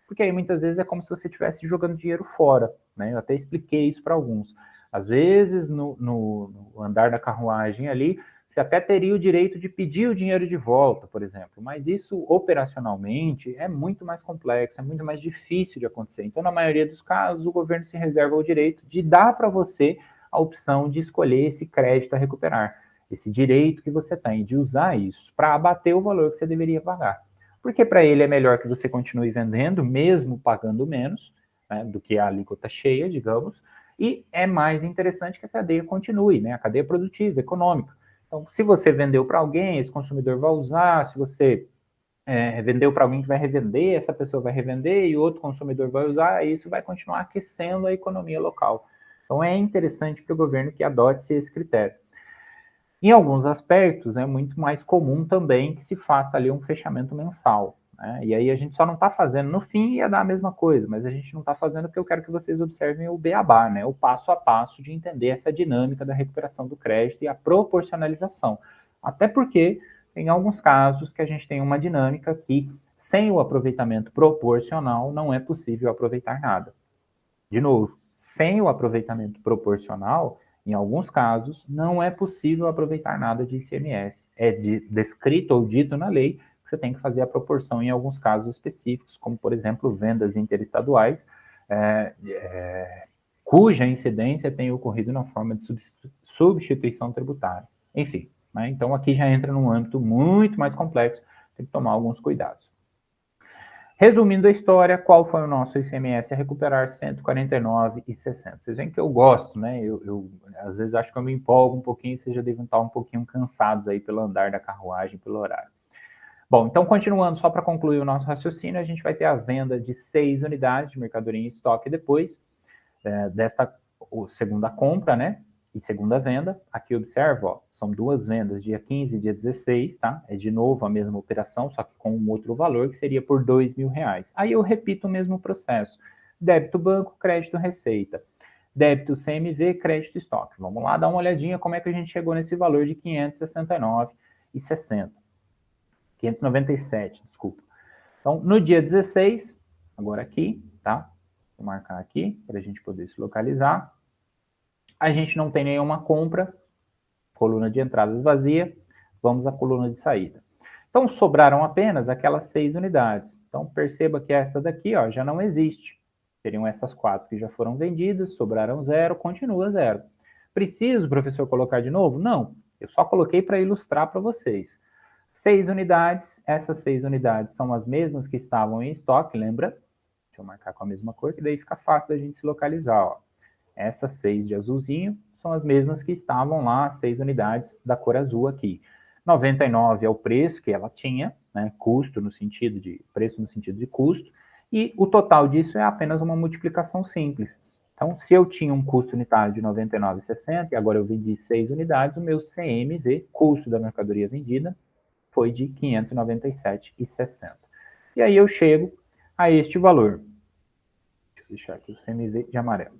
Porque aí muitas vezes é como se você estivesse jogando dinheiro fora, né? Eu até expliquei isso para alguns. Às vezes, no andar da carruagem ali, você até teria o direito de pedir o dinheiro de volta, por exemplo, mas isso operacionalmente é muito mais complexo, é muito mais difícil de acontecer. Então, na maioria dos casos, o governo se reserva o direito de dar para você a opção de escolher esse crédito a recuperar, esse direito que você tem de usar isso para abater o valor que você deveria pagar. Porque para ele é melhor que você continue vendendo, mesmo pagando menos, né, do que a alíquota cheia, digamos, e é mais interessante que a cadeia continue, né, a cadeia produtiva, econômica. Então, se você vendeu para alguém, esse consumidor vai usar, se você vendeu para alguém que vai revender, essa pessoa vai revender e outro consumidor vai usar, e isso vai continuar aquecendo a economia local. Então, é interessante para o governo que adote esse critério. Em alguns aspectos, é muito mais comum também que se faça ali um fechamento mensal, né? E aí a gente só não está fazendo, no fim ia dar a mesma coisa, mas a gente não está fazendo porque eu quero que vocês observem o beabá, né? O passo a passo de entender essa dinâmica da recuperação do crédito e a proporcionalização. Até porque tem alguns casos que a gente tem uma dinâmica que, sem o aproveitamento proporcional, não é possível aproveitar nada. De novo, sem o aproveitamento proporcional, em alguns casos, não é possível aproveitar nada de ICMS. É descrito ou dito na lei que você tem que fazer a proporção em alguns casos específicos, como, por exemplo, vendas interestaduais, cuja incidência tem ocorrido na forma de substituição tributária. Enfim, né? Então aqui já entra num âmbito muito mais complexo, tem que tomar alguns cuidados. Resumindo a história, qual foi o nosso ICMS a recuperar? 149,60. Vocês veem que eu gosto, né? Eu às vezes acho que eu me empolgo um pouquinho, vocês já devem estar um pouquinho cansados aí pelo andar da carruagem, pelo horário. Bom, então continuando, só para concluir o nosso raciocínio, a gente vai ter a venda de 6 unidades de mercadoria em estoque depois dessa segunda compra, né? E segunda venda, aqui observa, ó, são duas vendas, dia 15 e dia 16, tá? É de novo a mesma operação, só que com um outro valor, que seria por R$2.000. Aí eu repito o mesmo processo. Débito banco, crédito receita. Débito CMV, crédito estoque. Vamos lá dar uma olhadinha como é que a gente chegou nesse valor de 569,60. 597, desculpa. Então, no dia 16, agora aqui, tá? Vou marcar aqui para a gente poder se localizar. A gente não tem nenhuma compra, coluna de entradas vazia, vamos à coluna de saída. Então, sobraram apenas aquelas 6 unidades. Então, perceba que esta daqui, ó, já não existe. Seriam essas 4 que já foram vendidas, sobraram 0, continua 0. Preciso, professor, colocar de novo? Não, eu só coloquei para ilustrar para vocês. 6 unidades, essas 6 unidades são as mesmas que estavam em estoque, lembra? Deixa eu marcar com a mesma cor, que daí fica fácil da gente se localizar, ó. Essas 6 de azulzinho são as mesmas que estavam lá, 6 unidades da cor azul aqui. 99 é o preço que ela tinha, né, custo no sentido de, preço no sentido de custo, e o total disso é apenas uma multiplicação simples. Então, se eu tinha um custo unitário de R$ 99,60 e agora eu vendi 6 unidades, o meu CMV, custo da mercadoria vendida, foi de R$ 597,60. E aí eu chego a este valor. Deixa eu deixar aqui o CMV de amarelo.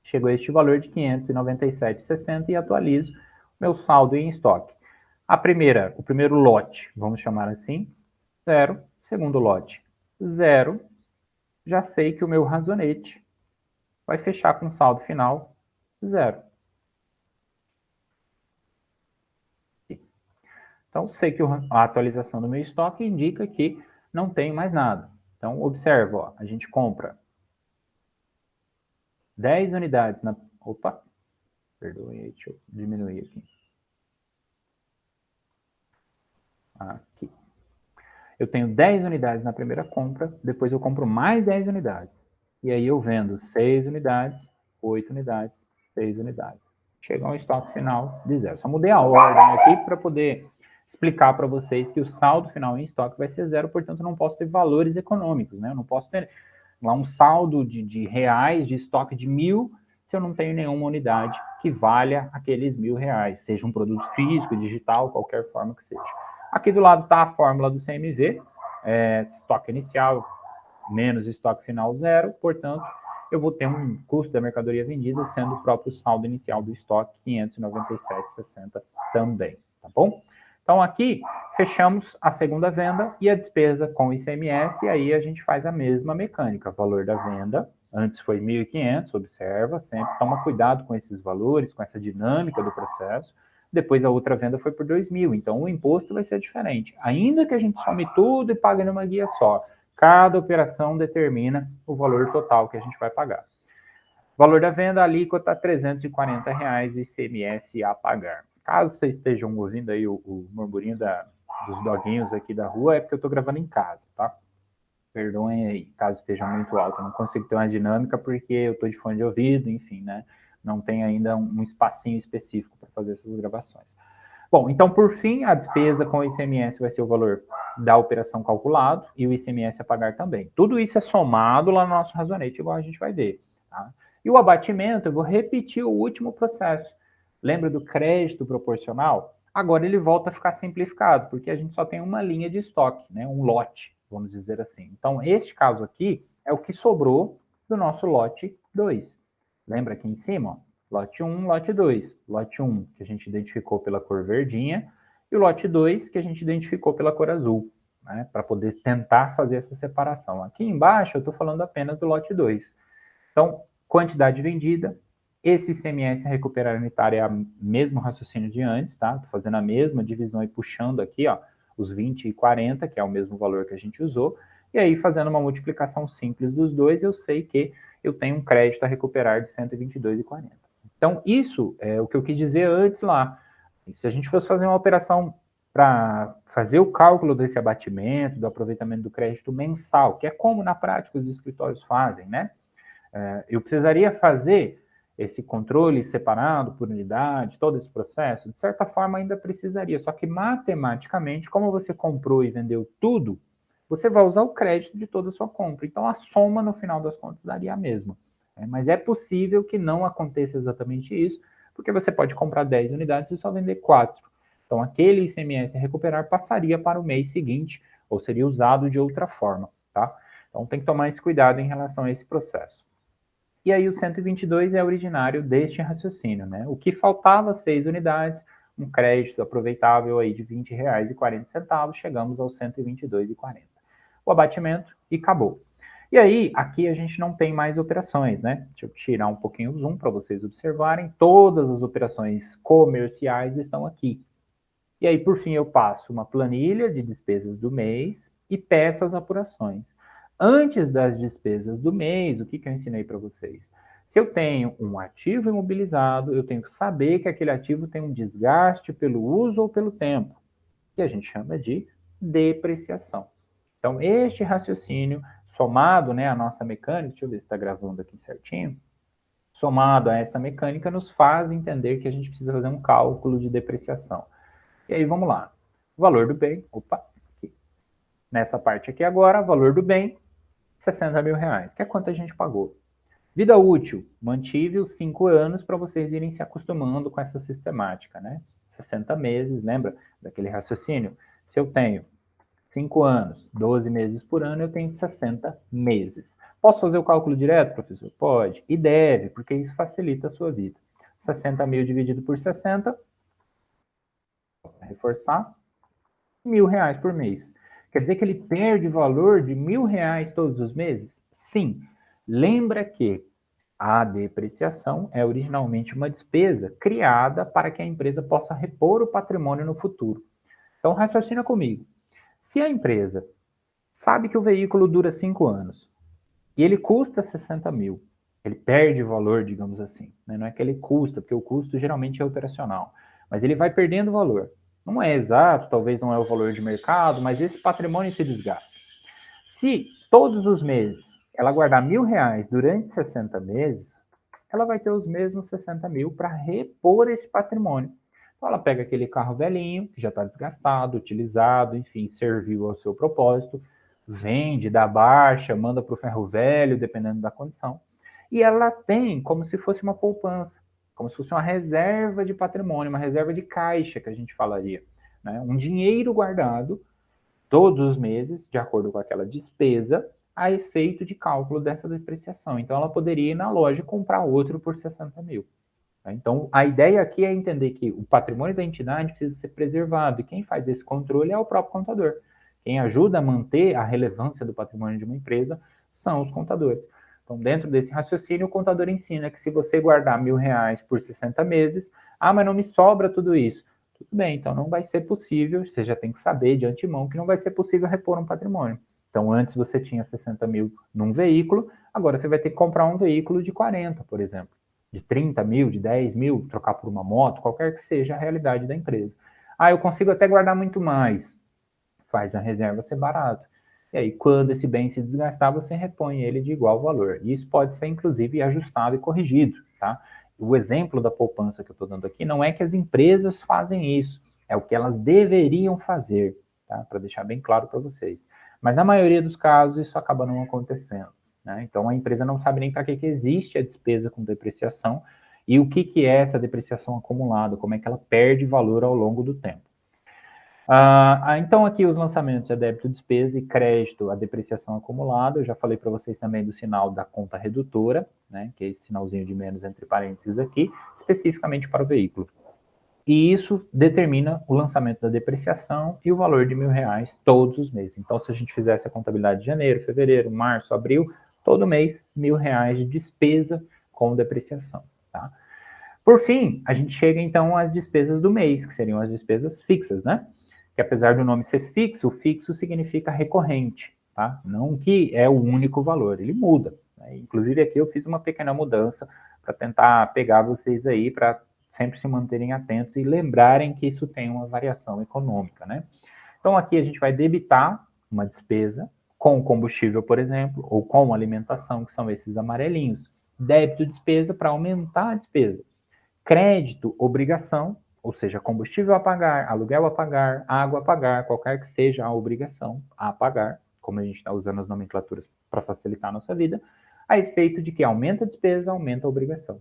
Chego a este valor de R$ 597,60 e atualizo meu saldo em estoque. O primeiro lote, vamos chamar assim, 0. Segundo lote, 0. Já sei que o meu razonete vai fechar com saldo final 0. Então, sei que a atualização do meu estoque indica que não tenho mais nada. Então, observa, ó, a gente compra 10 unidades na... Opa, perdoe aí, deixa eu diminuir aqui. Aqui. Eu tenho 10 unidades na primeira compra, depois eu compro mais 10 unidades. E aí eu vendo 6 unidades, 8 unidades, 6 unidades. Chega a um estoque final de 0. Só mudei a ordem aqui para poder explicar para vocês que o saldo final em estoque vai ser 0, portanto eu não posso ter valores econômicos, né? Eu não posso ter lá um saldo de reais de estoque de 1.000 se eu não tenho nenhuma unidade que valha aqueles R$ 1.000, seja um produto físico, digital, qualquer forma que seja. Aqui do lado está a fórmula do CMV, estoque inicial menos estoque final 0, portanto, eu vou ter um custo da mercadoria vendida sendo o próprio saldo inicial do estoque, 597,60 também, tá bom? Então, aqui, fechamos a segunda venda e a despesa com ICMS, e aí a gente faz a mesma mecânica. Valor da venda, antes foi 1.500, observa, sempre toma cuidado com esses valores, com essa dinâmica do processo. Depois a outra venda foi por 2.000, então o imposto vai ser diferente. Ainda que a gente some tudo e pague numa guia só, cada operação determina o valor total que a gente vai pagar. Valor da venda, alíquota, R$ 340 ICMS a pagar. Caso vocês estejam ouvindo aí o murmurinho dos doguinhos aqui da rua, é porque eu estou gravando em casa, tá? Perdoem aí, caso esteja muito alto. Eu não consigo ter uma dinâmica porque eu estou de fone de ouvido, enfim, né? Não tem ainda um espacinho específico para fazer essas gravações. Bom, então, por fim, a despesa com o ICMS vai ser o valor da operação calculado e o ICMS a pagar também. Tudo isso é somado lá no nosso razonete, igual a gente vai ver, tá? E o abatimento, eu vou repetir o último processo. Lembra do crédito proporcional? Agora ele volta a ficar simplificado, porque a gente só tem uma linha de estoque, né? Um lote, vamos dizer assim. Então, este caso aqui é o que sobrou do nosso lote 2. Lembra aqui em cima, ó? Lote 1, lote 2. Lote 1, que a gente identificou pela cor verdinha, e o lote 2, que a gente identificou pela cor azul, né? Para poder tentar fazer essa separação. Aqui embaixo eu estou falando apenas do lote 2. Então, quantidade vendida, esse ICMS a recuperar unitário é o mesmo raciocínio de antes, tá? Estou fazendo a mesma divisão e puxando aqui, ó, os 20 e 40, que é o mesmo valor que a gente usou, e aí fazendo uma multiplicação simples dos dois, eu sei que eu tenho um crédito a recuperar de 122,40. Então, isso é o que eu quis dizer antes lá. Se a gente fosse fazer uma operação para fazer o cálculo desse abatimento, do aproveitamento do crédito mensal, que é como na prática os escritórios fazem, né? Eu precisaria fazer esse controle separado por unidade, todo esse processo, de certa forma ainda precisaria, só que matematicamente, como você comprou e vendeu tudo, você vai usar o crédito de toda a sua compra. Então, a soma, no final das contas, daria a mesma. Mas é possível que não aconteça exatamente isso, porque você pode comprar 10 unidades e só vender 4. Então, aquele ICMS a recuperar passaria para o mês seguinte, ou seria usado de outra forma, tá? Então, tem que tomar esse cuidado em relação a esse processo. E aí o 122 é originário deste raciocínio, né? O que faltava, 6 unidades, um crédito aproveitável aí de R$ 20,40, chegamos aos 122,40. O abatimento e acabou. E aí, aqui a gente não tem mais operações, né? Deixa eu tirar um pouquinho o zoom para vocês observarem. Todas as operações comerciais estão aqui. E aí, por fim, eu passo uma planilha de despesas do mês, e peça as apurações. Antes das despesas do mês, o que eu ensinei para vocês? Se eu tenho um ativo imobilizado, eu tenho que saber que aquele ativo tem um desgaste pelo uso ou pelo tempo, que a gente chama de depreciação. Então, este raciocínio, somado, né, à nossa mecânica, deixa eu ver se está gravando aqui certinho, somado a essa mecânica, nos faz entender que a gente precisa fazer um cálculo de depreciação. E aí, vamos lá. O valor do bem, aqui. Nessa parte aqui agora, valor do bem, 60 mil reais, que é quanto a gente pagou. Vida útil, mantive os 5 anos para vocês irem se acostumando com essa sistemática, né? 60 meses, lembra daquele raciocínio? Se eu tenho 5 anos, 12 meses por ano, eu tenho 60 meses. Posso fazer o cálculo direto, professor? Pode. E deve, porque isso facilita a sua vida. 60 mil dividido por 60, reforçar, R$ 1.000 por mês. Quer dizer que ele perde valor de R$ 1.000 todos os meses? Sim. Lembra que a depreciação é originalmente uma despesa criada para que a empresa possa repor o patrimônio no futuro. Então, raciocina comigo. Se a empresa sabe que o veículo dura 5 anos e ele custa 60 mil, ele perde valor, digamos assim. Né? Não é que ele custa, porque o custo geralmente é operacional, mas ele vai perdendo valor. Não é exato, talvez não é o valor de mercado, mas esse patrimônio se desgasta. Se todos os meses ela guardar R$ 1.000 durante 60 meses, ela vai ter os mesmos 60 mil para repor esse patrimônio. Então ela pega aquele carro velhinho, que já está desgastado, utilizado, enfim, serviu ao seu propósito, vende, dá baixa, manda para o ferro velho, dependendo da condição, e ela tem como se fosse uma poupança, como se fosse uma reserva de patrimônio, uma reserva de caixa, que a gente falaria, né? Um dinheiro guardado todos os meses, de acordo com aquela despesa, a efeito de cálculo dessa depreciação. Então, ela poderia ir na loja e comprar outro por 60 mil. Então, a ideia aqui é entender que o patrimônio da entidade precisa ser preservado, e quem faz esse controle é o próprio contador. Quem ajuda a manter a relevância do patrimônio de uma empresa são os contadores. Então, dentro desse raciocínio, o contador ensina que se você guardar R$ 1.000 por 60 meses, mas não me sobra tudo isso. Tudo bem, então não vai ser possível, você já tem que saber de antemão que não vai ser possível repor um patrimônio. Então, antes você tinha 60 mil num veículo, agora você vai ter que comprar um veículo de 40, por exemplo, de 30 mil, de 10 mil, trocar por uma moto, qualquer que seja a realidade da empresa. Eu consigo até guardar muito mais. Faz a reserva ser barato. E aí, quando esse bem se desgastar, você repõe ele de igual valor. E isso pode ser, inclusive, ajustado e corrigido, tá? O exemplo da poupança que eu estou dando aqui não é que as empresas fazem isso, é o que elas deveriam fazer, tá? Para deixar bem claro para vocês. Mas na maioria dos casos, isso acaba não acontecendo, né? Então, a empresa não sabe nem para que existe a despesa com depreciação e o que é essa depreciação acumulada, como é que ela perde valor ao longo do tempo. Então, aqui os lançamentos é débito, despesa e crédito, a depreciação acumulada. Eu já falei para vocês também do sinal da conta redutora, né, que é esse sinalzinho de menos entre parênteses aqui, especificamente para o veículo. E isso determina o lançamento da depreciação e o valor de R$ 1.000 todos os meses. Então, se a gente fizesse a contabilidade de janeiro, fevereiro, março, abril, todo mês, R$ 1.000 de despesa com depreciação, tá? Por fim, a gente chega então às despesas do mês, que seriam as despesas fixas, né? Que apesar do nome ser fixo, o fixo significa recorrente, tá? Não que é o único valor, ele muda, né? Inclusive aqui eu fiz uma pequena mudança para tentar pegar vocês aí para sempre se manterem atentos e lembrarem que isso tem uma variação econômica, né? Então aqui a gente vai debitar uma despesa com combustível, por exemplo, ou com alimentação, que são esses amarelinhos. Débito despesa para aumentar a despesa. Crédito, obrigação, ou seja, combustível a pagar, aluguel a pagar, água a pagar, qualquer que seja a obrigação a pagar, como a gente está usando as nomenclaturas para facilitar a nossa vida, a efeito de que aumenta a despesa, aumenta a obrigação.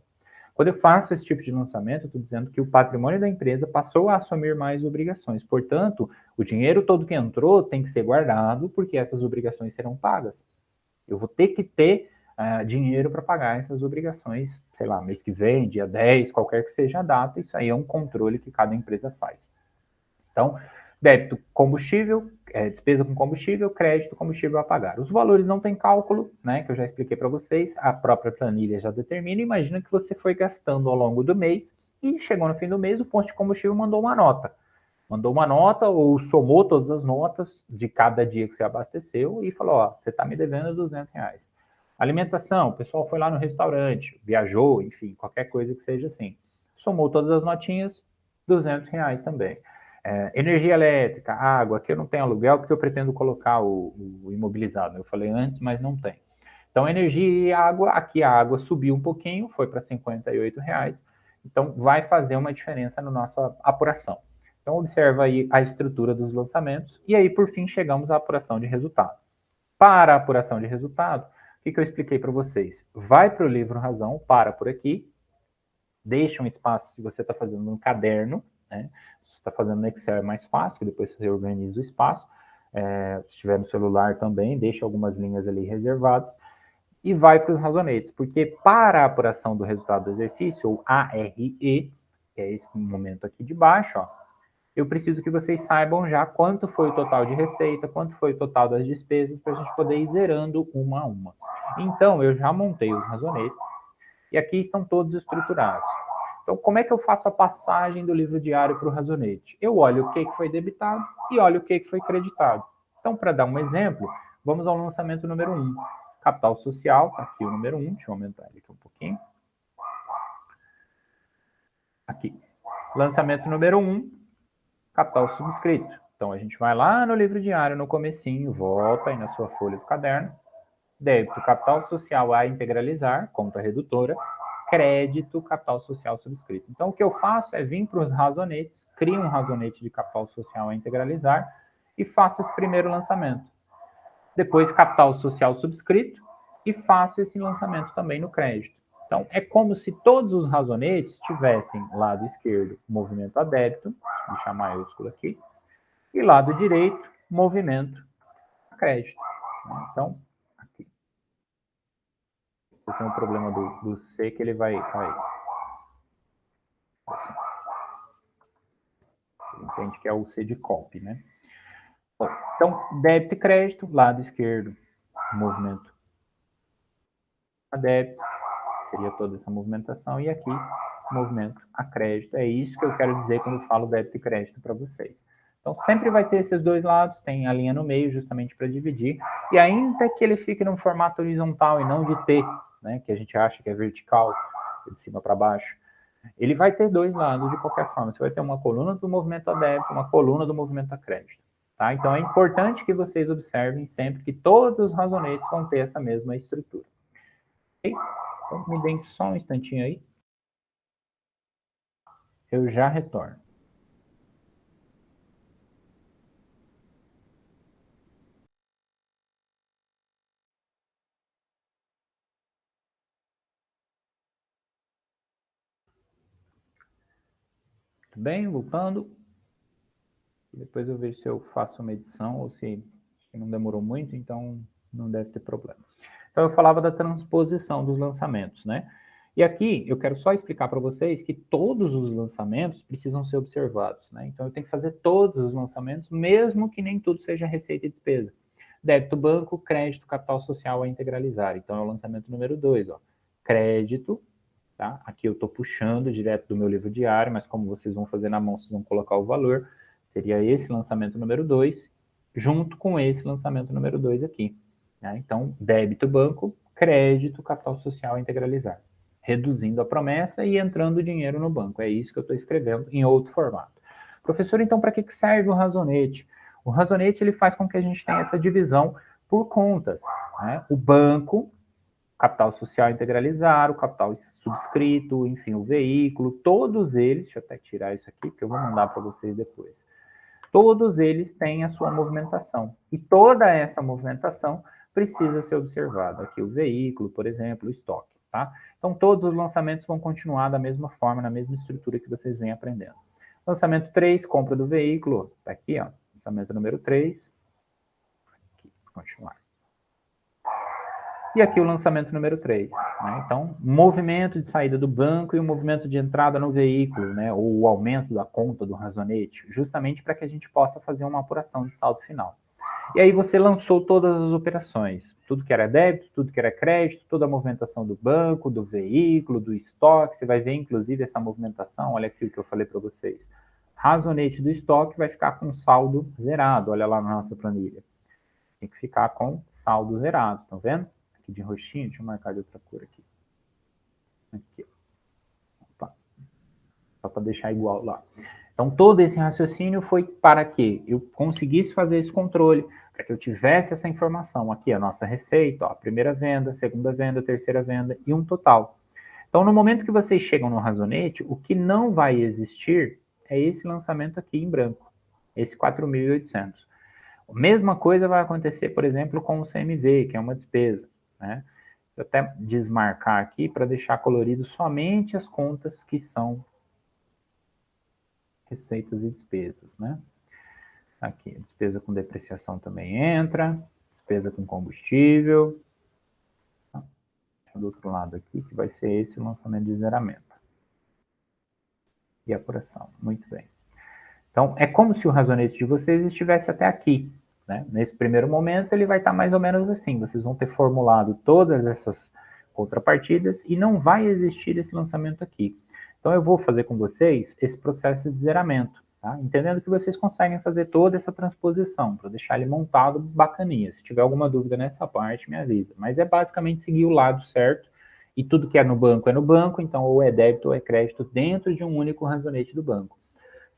Quando eu faço esse tipo de lançamento, eu estou dizendo que o patrimônio da empresa passou a assumir mais obrigações. Portanto, o dinheiro todo que entrou tem que ser guardado, porque essas obrigações serão pagas. Eu vou ter que ter dinheiro para pagar essas obrigações, sei lá, mês que vem, dia 10, qualquer que seja a data, isso aí é um controle que cada empresa faz. Então, débito combustível, despesa com combustível, crédito combustível a pagar. Os valores não tem cálculo, né, que eu já expliquei para vocês, a própria planilha já determina. Imagina que você foi gastando ao longo do mês e chegou no fim do mês, o posto de combustível mandou uma nota. Mandou uma nota ou somou todas as notas de cada dia que você abasteceu e falou, ó, você está me devendo R$200. Alimentação, o pessoal foi lá no restaurante, viajou, enfim, qualquer coisa que seja assim. Somou todas as notinhas, R$200 também. Energia elétrica, água, aqui eu não tenho aluguel porque eu pretendo colocar o imobilizado. Eu falei antes, mas não tem. Então, energia e água, aqui a água subiu um pouquinho, foi para R$58. Então, vai fazer uma diferença na nossa apuração. Então, observa aí a estrutura dos lançamentos. E aí, por fim, chegamos à apuração de resultado. Para a apuração de resultado, o que eu expliquei para vocês? Vai para o livro Razão, para por aqui, deixa um espaço se você está fazendo no caderno, né? Se você está fazendo no Excel é mais fácil, depois você organiza o espaço. Se estiver no celular também, deixa algumas linhas ali reservadas e vai para os razonetes, porque para a apuração do resultado do exercício, ou ARE, que é esse momento aqui de baixo, ó, eu preciso que vocês saibam já quanto foi o total de receita, quanto foi o total das despesas, para a gente poder ir zerando uma a uma. Então, eu já montei os razonetes, e aqui estão todos estruturados. Então, como é que eu faço a passagem do livro diário para o razonete? Eu olho o que foi debitado e olho o que foi creditado. Então, para dar um exemplo, vamos ao lançamento número 1. Capital social, tá aqui o número 1, deixa eu aumentar ele aqui um pouquinho. Aqui. Lançamento número 1, capital subscrito. Então, a gente vai lá no livro diário, no comecinho, volta aí na sua folha do caderno. Débito, capital social a integralizar, conta redutora. Crédito, capital social subscrito. Então, o que eu faço é vir para os razonetes, crio um razonete de capital social a integralizar e faço esse primeiro lançamento. Depois, capital social subscrito e faço esse lançamento também no crédito. Então, é como se todos os razonetes tivessem lado esquerdo, movimento a débito, vou deixar maiúsculo aqui, e lado direito, movimento a crédito. Então, aqui. Eu tenho um problema do C que ele vai assim. Ele entende que é o C de copy, né? Bom, então, débito e crédito, lado esquerdo, movimento a débito, seria toda essa movimentação, e aqui, movimento a crédito. É isso que eu quero dizer quando eu falo débito e crédito para vocês. Então, sempre vai ter esses dois lados, tem a linha no meio, justamente para dividir, e ainda que ele fique num formato horizontal e não de T, né, que a gente acha que é vertical, de cima para baixo, ele vai ter dois lados de qualquer forma. Você vai ter uma coluna do movimento a débito, uma coluna do movimento a crédito. Tá? Então, é importante que vocês observem sempre que todos os razonetes vão ter essa mesma estrutura. Okay? Então, me deem só um instantinho aí. Eu já retorno. Tudo bem? Voltando. Depois eu vejo se eu faço uma edição ou se não demorou muito, então não deve ter problema. Então, eu falava da transposição dos lançamentos, né? E aqui eu quero só explicar para vocês que todos os lançamentos precisam ser observados, né? Então, eu tenho que fazer todos os lançamentos, mesmo que nem tudo seja receita e despesa. Débito banco, crédito, capital social a integralizar. Então, é o lançamento número 2, ó. Crédito, tá? Aqui eu estou puxando direto do meu livro diário, mas como vocês vão fazer na mão, vocês vão colocar o valor. Seria esse lançamento número 2, junto com esse lançamento número 2 aqui. Né? Então, débito banco, crédito, capital social integralizar. Reduzindo a promessa e entrando dinheiro no banco. É isso que eu estou escrevendo em outro formato. Professor, então, para que serve o razonete? O razonete ele faz com que a gente tenha essa divisão por contas. Né? O banco, capital social integralizar, o capital subscrito, enfim, o veículo, todos eles, deixa eu até tirar isso aqui, que eu vou mandar para vocês depois. Todos eles têm a sua movimentação. E toda essa movimentação precisa ser observada. Aqui o veículo, por exemplo, o estoque. Tá? Então, todos os lançamentos vão continuar da mesma forma, na mesma estrutura que vocês vêm aprendendo. Lançamento 3, compra do veículo. Está aqui, ó. Lançamento número 3. Aqui, continuar. E aqui o lançamento número 3. Né? Então, movimento de saída do banco e o movimento de entrada no veículo, né? Ou o aumento da conta do razonete, justamente para que a gente possa fazer uma apuração de saldo final. E aí você lançou todas as operações, tudo que era débito, tudo que era crédito, toda a movimentação do banco, do veículo, do estoque, você vai ver inclusive essa movimentação, olha aqui o que eu falei para vocês, razonete do estoque vai ficar com saldo zerado. Olha lá na nossa planilha. Tem que ficar com saldo zerado, estão vendo? Aqui de roxinho, deixa eu marcar de outra cor aqui. Aqui. Opa. Só para deixar igual lá. Então, todo esse raciocínio foi para que eu conseguisse fazer esse controle, para que eu tivesse essa informação. Aqui a nossa receita, ó, primeira venda, segunda venda, terceira venda e um total. Então, no momento que vocês chegam no razonete, o que não vai existir é esse lançamento aqui em branco, esse 4.800. A mesma coisa vai acontecer, por exemplo, com o CMV, que é uma despesa, né? Vou até desmarcar aqui para deixar colorido somente as contas que são receitas e despesas, né? Aqui, despesa com depreciação também entra, despesa com combustível. Do outro lado aqui, que vai ser esse o lançamento de zeramento. E apuração, muito bem. Então, é como se o razonete de vocês estivesse até aqui, né? Nesse primeiro momento, ele vai estar mais ou menos assim. Vocês vão ter formulado todas essas contrapartidas e não vai existir esse lançamento aqui. Então, eu vou fazer com vocês esse processo de zeramento, tá? Entendendo que vocês conseguem fazer toda essa transposição, para deixar ele montado bacaninha. Se tiver alguma dúvida nessa parte, me avisa. Mas é basicamente seguir o lado certo, e tudo que é no banco, então ou é débito ou é crédito dentro de um único razonete do banco.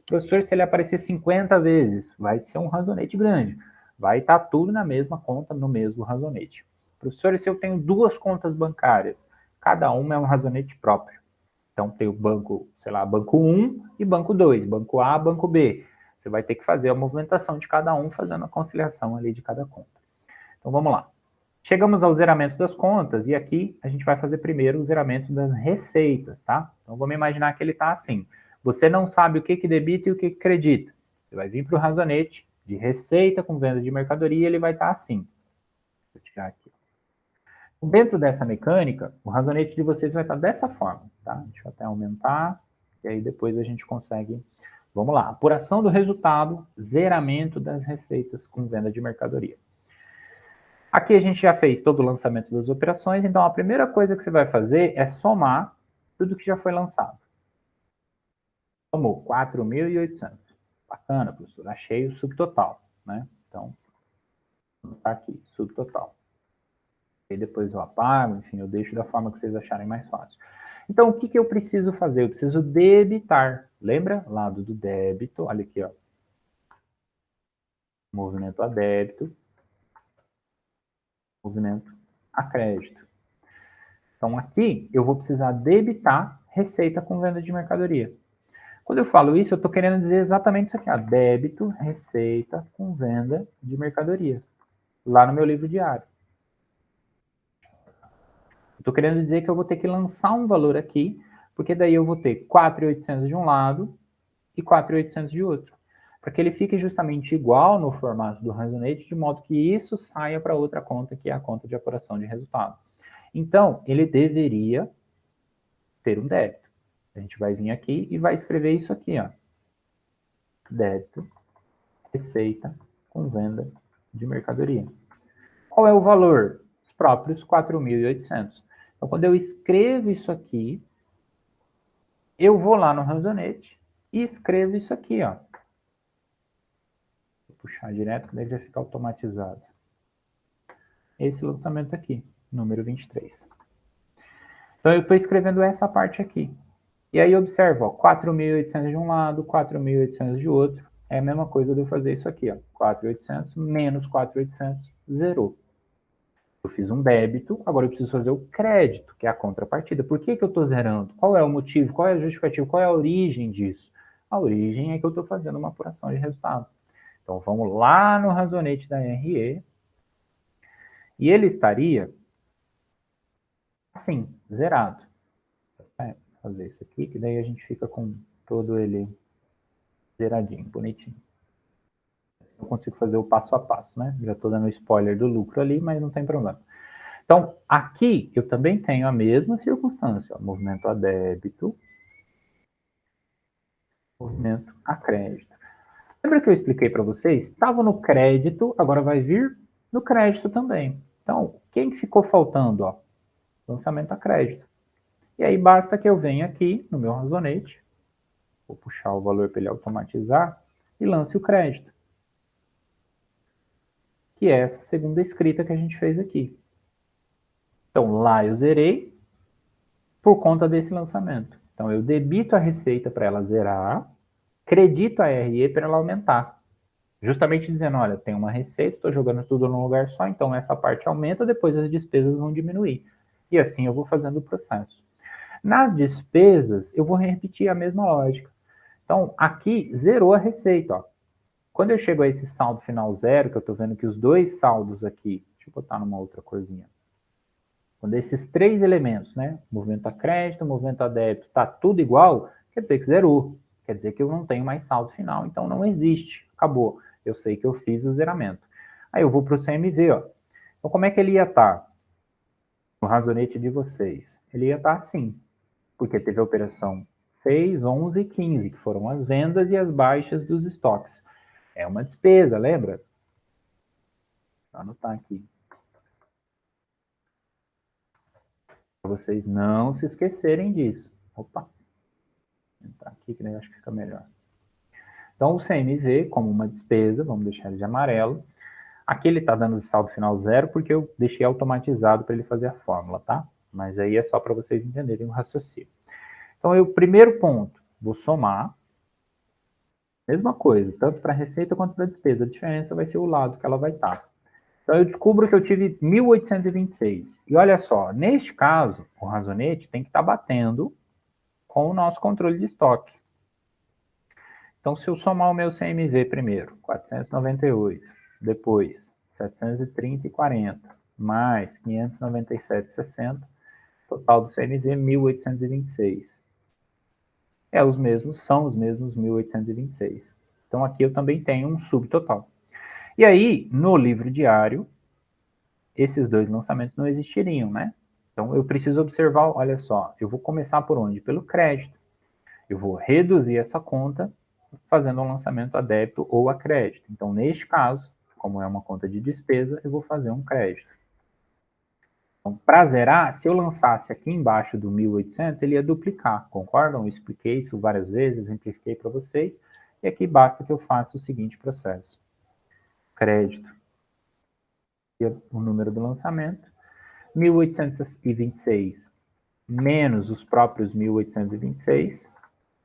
Professor, se ele aparecer 50 vezes, vai ser um razonete grande. Vai estar tudo na mesma conta, no mesmo razonete. Professor, se eu tenho duas contas bancárias, cada uma é um razonete próprio. Então, tem o banco, sei lá, banco 1 e banco 2, banco A, banco B. Você vai ter que fazer a movimentação de cada um, fazendo a conciliação ali de cada conta. Então, vamos lá. Chegamos ao zeramento das contas, e aqui a gente vai fazer primeiro o zeramento das receitas, tá? Então, vamos imaginar que ele está assim. Você não sabe o que debita e o que credita. Você vai vir para o razonete de receita com venda de mercadoria, ele vai estar assim. Vou tirar aqui. Dentro dessa mecânica, o razonete de vocês vai estar dessa forma, tá? Deixa eu até aumentar, e aí depois a gente consegue... Vamos lá, apuração do resultado, zeramento das receitas com venda de mercadoria. Aqui a gente já fez todo o lançamento das operações, então a primeira coisa que você vai fazer é somar tudo que já foi lançado. Somou 4.800. Bacana, professor, achei o subtotal, né? Então, tá aqui, subtotal. E depois eu apago, enfim, eu deixo da forma que vocês acharem mais fácil. Então, o que eu preciso fazer? Eu preciso debitar. Lembra? Lado do débito, olha aqui, ó. Movimento a débito. Movimento a crédito. Então, aqui, eu vou precisar debitar receita com venda de mercadoria. Quando eu falo isso, eu estou querendo dizer exatamente isso aqui, ó, débito, receita com venda de mercadoria. Lá no meu livro diário. Estou querendo dizer que eu vou ter que lançar um valor aqui, porque daí eu vou ter 4.800 de um lado e 4.800 de outro. Para que ele fique justamente igual no formato do razonete, de modo que isso saia para outra conta, que é a conta de apuração de resultado. Então, ele deveria ter um débito. A gente vai vir aqui e vai escrever isso aqui, ó. Débito, receita com venda de mercadoria. Qual é o valor? Os próprios 4.800. Então, quando eu escrevo isso aqui, eu vou lá no razonete e escrevo isso aqui, ó. Vou puxar direto, daí vai ficar automatizado. Esse lançamento aqui, número 23. Então, eu estou escrevendo essa parte aqui. E aí, observa, ó, 4.800 de um lado, 4.800 de outro. É a mesma coisa de eu fazer isso aqui, ó. 4.800 menos 4.800, zerou. Eu fiz um débito, agora eu preciso fazer o crédito, que é a contrapartida. Por que eu estou zerando? Qual é o motivo? Qual é a justificativa? Qual é a origem disso? A origem é que eu estou fazendo uma apuração de resultado. Então, vamos lá no razonete da RE. E ele estaria assim, zerado. Fazer isso aqui, que daí a gente fica com todo ele zeradinho, bonitinho. Eu consigo fazer o passo a passo, né? Já estou dando spoiler do lucro ali, mas não tem problema. Então, aqui eu também tenho a mesma circunstância, ó, movimento a débito, movimento a crédito. Lembra que eu expliquei para vocês? Estava no crédito, agora vai vir no crédito também. Então, quem ficou faltando? Ó? Lançamento a crédito. E aí basta que eu venha aqui no meu razonete Vou puxar o valor para ele automatizar e lance o crédito, que é essa segunda escrita que a gente fez aqui. Então, lá eu zerei por conta desse lançamento. Então, eu debito a receita para ela zerar, credito a RE para ela aumentar. Justamente dizendo, olha, tem uma receita, estou jogando tudo num lugar só, então essa parte aumenta, depois as despesas vão diminuir. E assim eu vou fazendo o processo. Nas despesas, eu vou repetir a mesma lógica. Então, aqui zerou a receita. Ó. Quando eu chego a esse saldo final zero, que eu estou vendo que os dois saldos aqui, deixa eu botar numa outra corzinha. Quando esses três elementos, né, movimento a crédito, movimento a débito, está tudo igual, quer dizer que zerou. Quer dizer que eu não tenho mais saldo final, então não existe. Acabou. Eu sei que eu fiz o zeramento. Aí eu vou para o CMV, ó. Então, como é que ele ia estar? No razonete de vocês. Ele ia estar assim, porque teve a operação 6, 11 e 15, que foram as vendas e as baixas dos estoques. É uma despesa, lembra? Vou anotar aqui. Para vocês não se esquecerem disso. Opa. Vou entrar aqui que daí acho que fica melhor. Então, o CMV, como uma despesa, vamos deixar ele de amarelo. Aqui ele está dando saldo final zero, porque eu deixei automatizado para ele fazer a fórmula, tá? Mas aí é só para vocês entenderem o raciocínio. Então, o primeiro ponto, vou somar. Mesma coisa, tanto para receita quanto para despesa. A diferença vai ser o lado que ela vai estar. Então, eu descubro que eu tive 1.826. E olha só, neste caso, o razonete tem que estar batendo com o nosso controle de estoque. Então, se eu somar o meu CMV primeiro, 498, depois 730,40, mais 597,60, total do CMV 1.826. São os mesmos 1.826. Então, aqui eu também tenho um subtotal. E aí, no livro diário, esses dois lançamentos não existiriam, né? Então, eu preciso observar, olha só, eu vou começar por onde? Pelo crédito. Eu vou reduzir essa conta fazendo um lançamento a débito ou a crédito. Então, neste caso, como é uma conta de despesa, eu vou fazer um crédito. Então, para zerar, se eu lançasse aqui embaixo do 1.800, ele ia duplicar, concordam? Eu expliquei isso várias vezes, exemplifiquei para vocês, e aqui basta que eu faça o seguinte processo. Crédito, e o número do lançamento, 1.826 menos os próprios 1.826,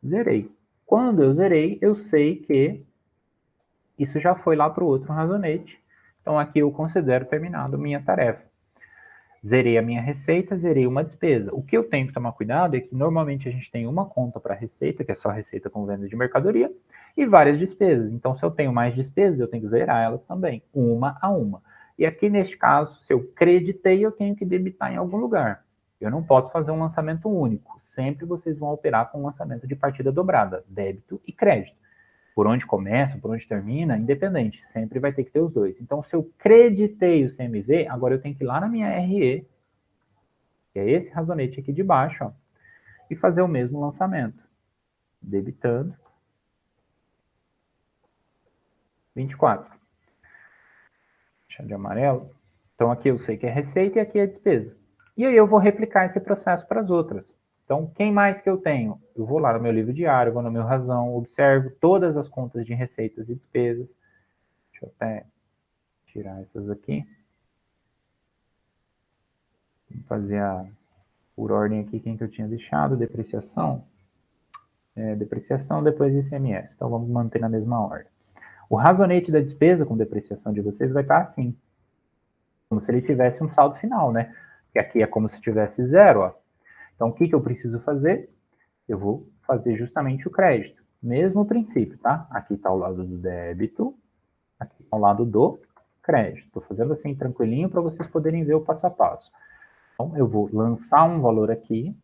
zerei. Quando eu zerei, eu sei que isso já foi lá para o outro razonete. Então, aqui eu considero terminado minha tarefa. Zerei a minha receita, zerei uma despesa. O que eu tenho que tomar cuidado é que normalmente a gente tem uma conta para receita, que é só receita com venda de mercadoria, e várias despesas. Então, se eu tenho mais despesas, eu tenho que zerar elas também, uma a uma. E aqui, neste caso, se eu creditei, eu tenho que debitar em algum lugar. Eu não posso fazer um lançamento único. Sempre vocês vão operar com um lançamento de partida dobrada, débito e crédito. Por onde começa, por onde termina, independente, sempre vai ter que ter os dois. Então, se eu creditei o CMV, agora eu tenho que ir lá na minha RE, que é esse razonete aqui de baixo, ó, e fazer o mesmo lançamento. Debitando 24. Deixa de amarelo. Então, aqui eu sei que é receita e aqui é despesa. E aí eu vou replicar esse processo para as outras. Então, quem mais que eu tenho? Eu vou lá no meu livro diário, vou no meu razão, observo todas as contas de receitas e despesas. Deixa eu até tirar essas aqui. Vamos fazer por ordem aqui quem que eu tinha deixado. Depreciação. Depreciação, depois ICMS. Então, vamos manter na mesma ordem. O razonete da despesa com depreciação de vocês vai estar assim. Como se ele tivesse um saldo final, né? Que aqui é como se tivesse zero, ó. Então, o que eu preciso fazer? Eu vou fazer justamente o crédito. Mesmo princípio, tá? Aqui está o lado do débito, aqui está o lado do crédito. Estou fazendo assim tranquilinho para vocês poderem ver o passo a passo. Então, eu vou lançar um valor aqui,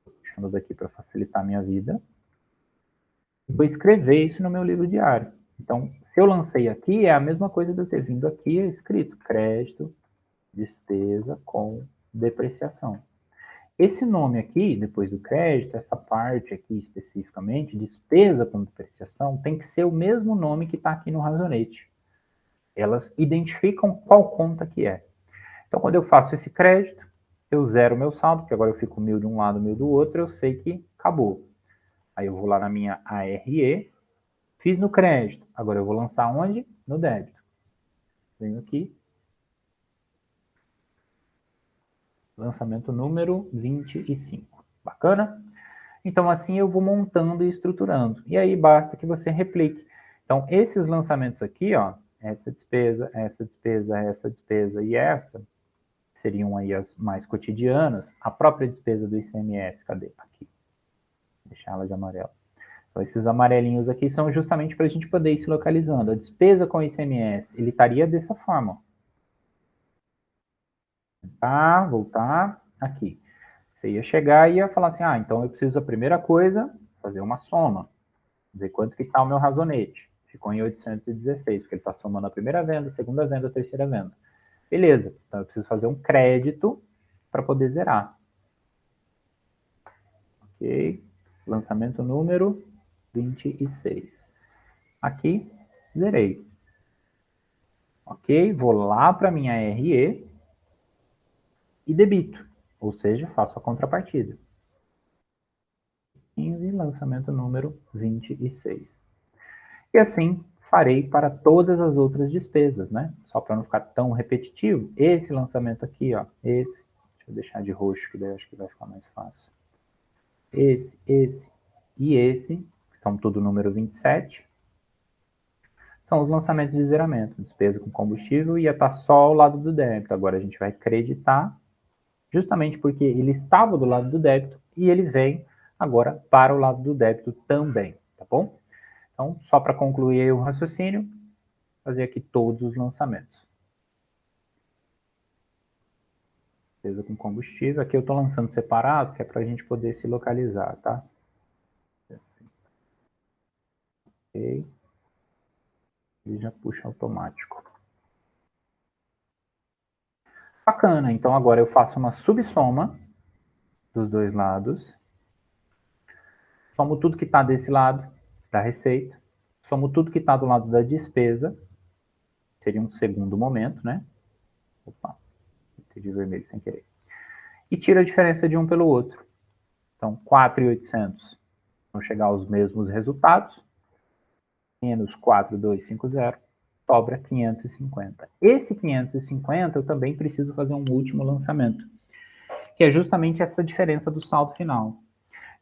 puxando daqui para facilitar a minha vida, e vou escrever isso no meu livro diário. Então, se eu lancei aqui, é a mesma coisa de eu ter vindo aqui escrito crédito, despesa com depreciação. Esse nome aqui, depois do crédito, essa parte aqui especificamente, despesa com depreciação, tem que ser o mesmo nome que está aqui no razonete. Elas identificam qual conta que é. Então, quando eu faço esse crédito, eu zero o meu saldo, porque agora eu fico 1.000 de um lado, 1.000 do outro, eu sei que acabou. Aí eu vou lá na minha ARE, fiz no crédito. Agora eu vou lançar onde? No débito. Venho aqui. Lançamento número 25. Bacana? Então, assim eu vou montando e estruturando. E aí basta que você replique. Então, esses lançamentos aqui, ó, essa despesa e essa, seriam aí as mais cotidianas. A própria despesa do ICMS, cadê? Aqui. Vou deixar ela de amarelo. Então, esses amarelinhos aqui são justamente para a gente poder ir se localizando. A despesa com ICMS, ele estaria dessa forma. Tá, voltar, aqui. Você ia chegar e ia falar assim, então eu preciso, a primeira coisa, fazer uma soma. Ver quanto que está o meu razonete. Ficou em 816, porque ele está somando a primeira venda, a segunda venda, a terceira venda. Beleza, então eu preciso fazer um crédito para poder zerar. Ok, lançamento número 26. Aqui, zerei. Ok, vou lá para minha RE e debito, ou seja, faço a contrapartida. 15, lançamento número 26. E assim farei para todas as outras despesas, né? Só para não ficar tão repetitivo. Esse lançamento aqui, ó, esse, deixa eu deixar de roxo, que daí eu acho que vai ficar mais fácil. Esse e esse, que são tudo número 27, são os lançamentos de zeramento, despesa com combustível, ia estar só ao lado do débito. Agora a gente vai creditar, justamente porque ele estava do lado do débito e ele vem agora para o lado do débito também, tá bom? Então, só para concluir o raciocínio, fazer aqui todos os lançamentos. Despesa com combustível. Aqui eu estou lançando separado, que é para a gente poder se localizar, tá? Assim. Ok. Ele já puxa automático. Bacana. Então, agora eu faço uma subsoma dos dois lados. Somo tudo que está desse lado, da receita. Somo tudo que está do lado da despesa. Seria um segundo momento, né? Opa, de vermelho sem querer. E tira a diferença de um pelo outro. Então, 4.800 vão chegar aos mesmos resultados. Menos 4.250, sobra 550. Esse 550 eu também preciso fazer um último lançamento, que é justamente essa diferença do saldo final.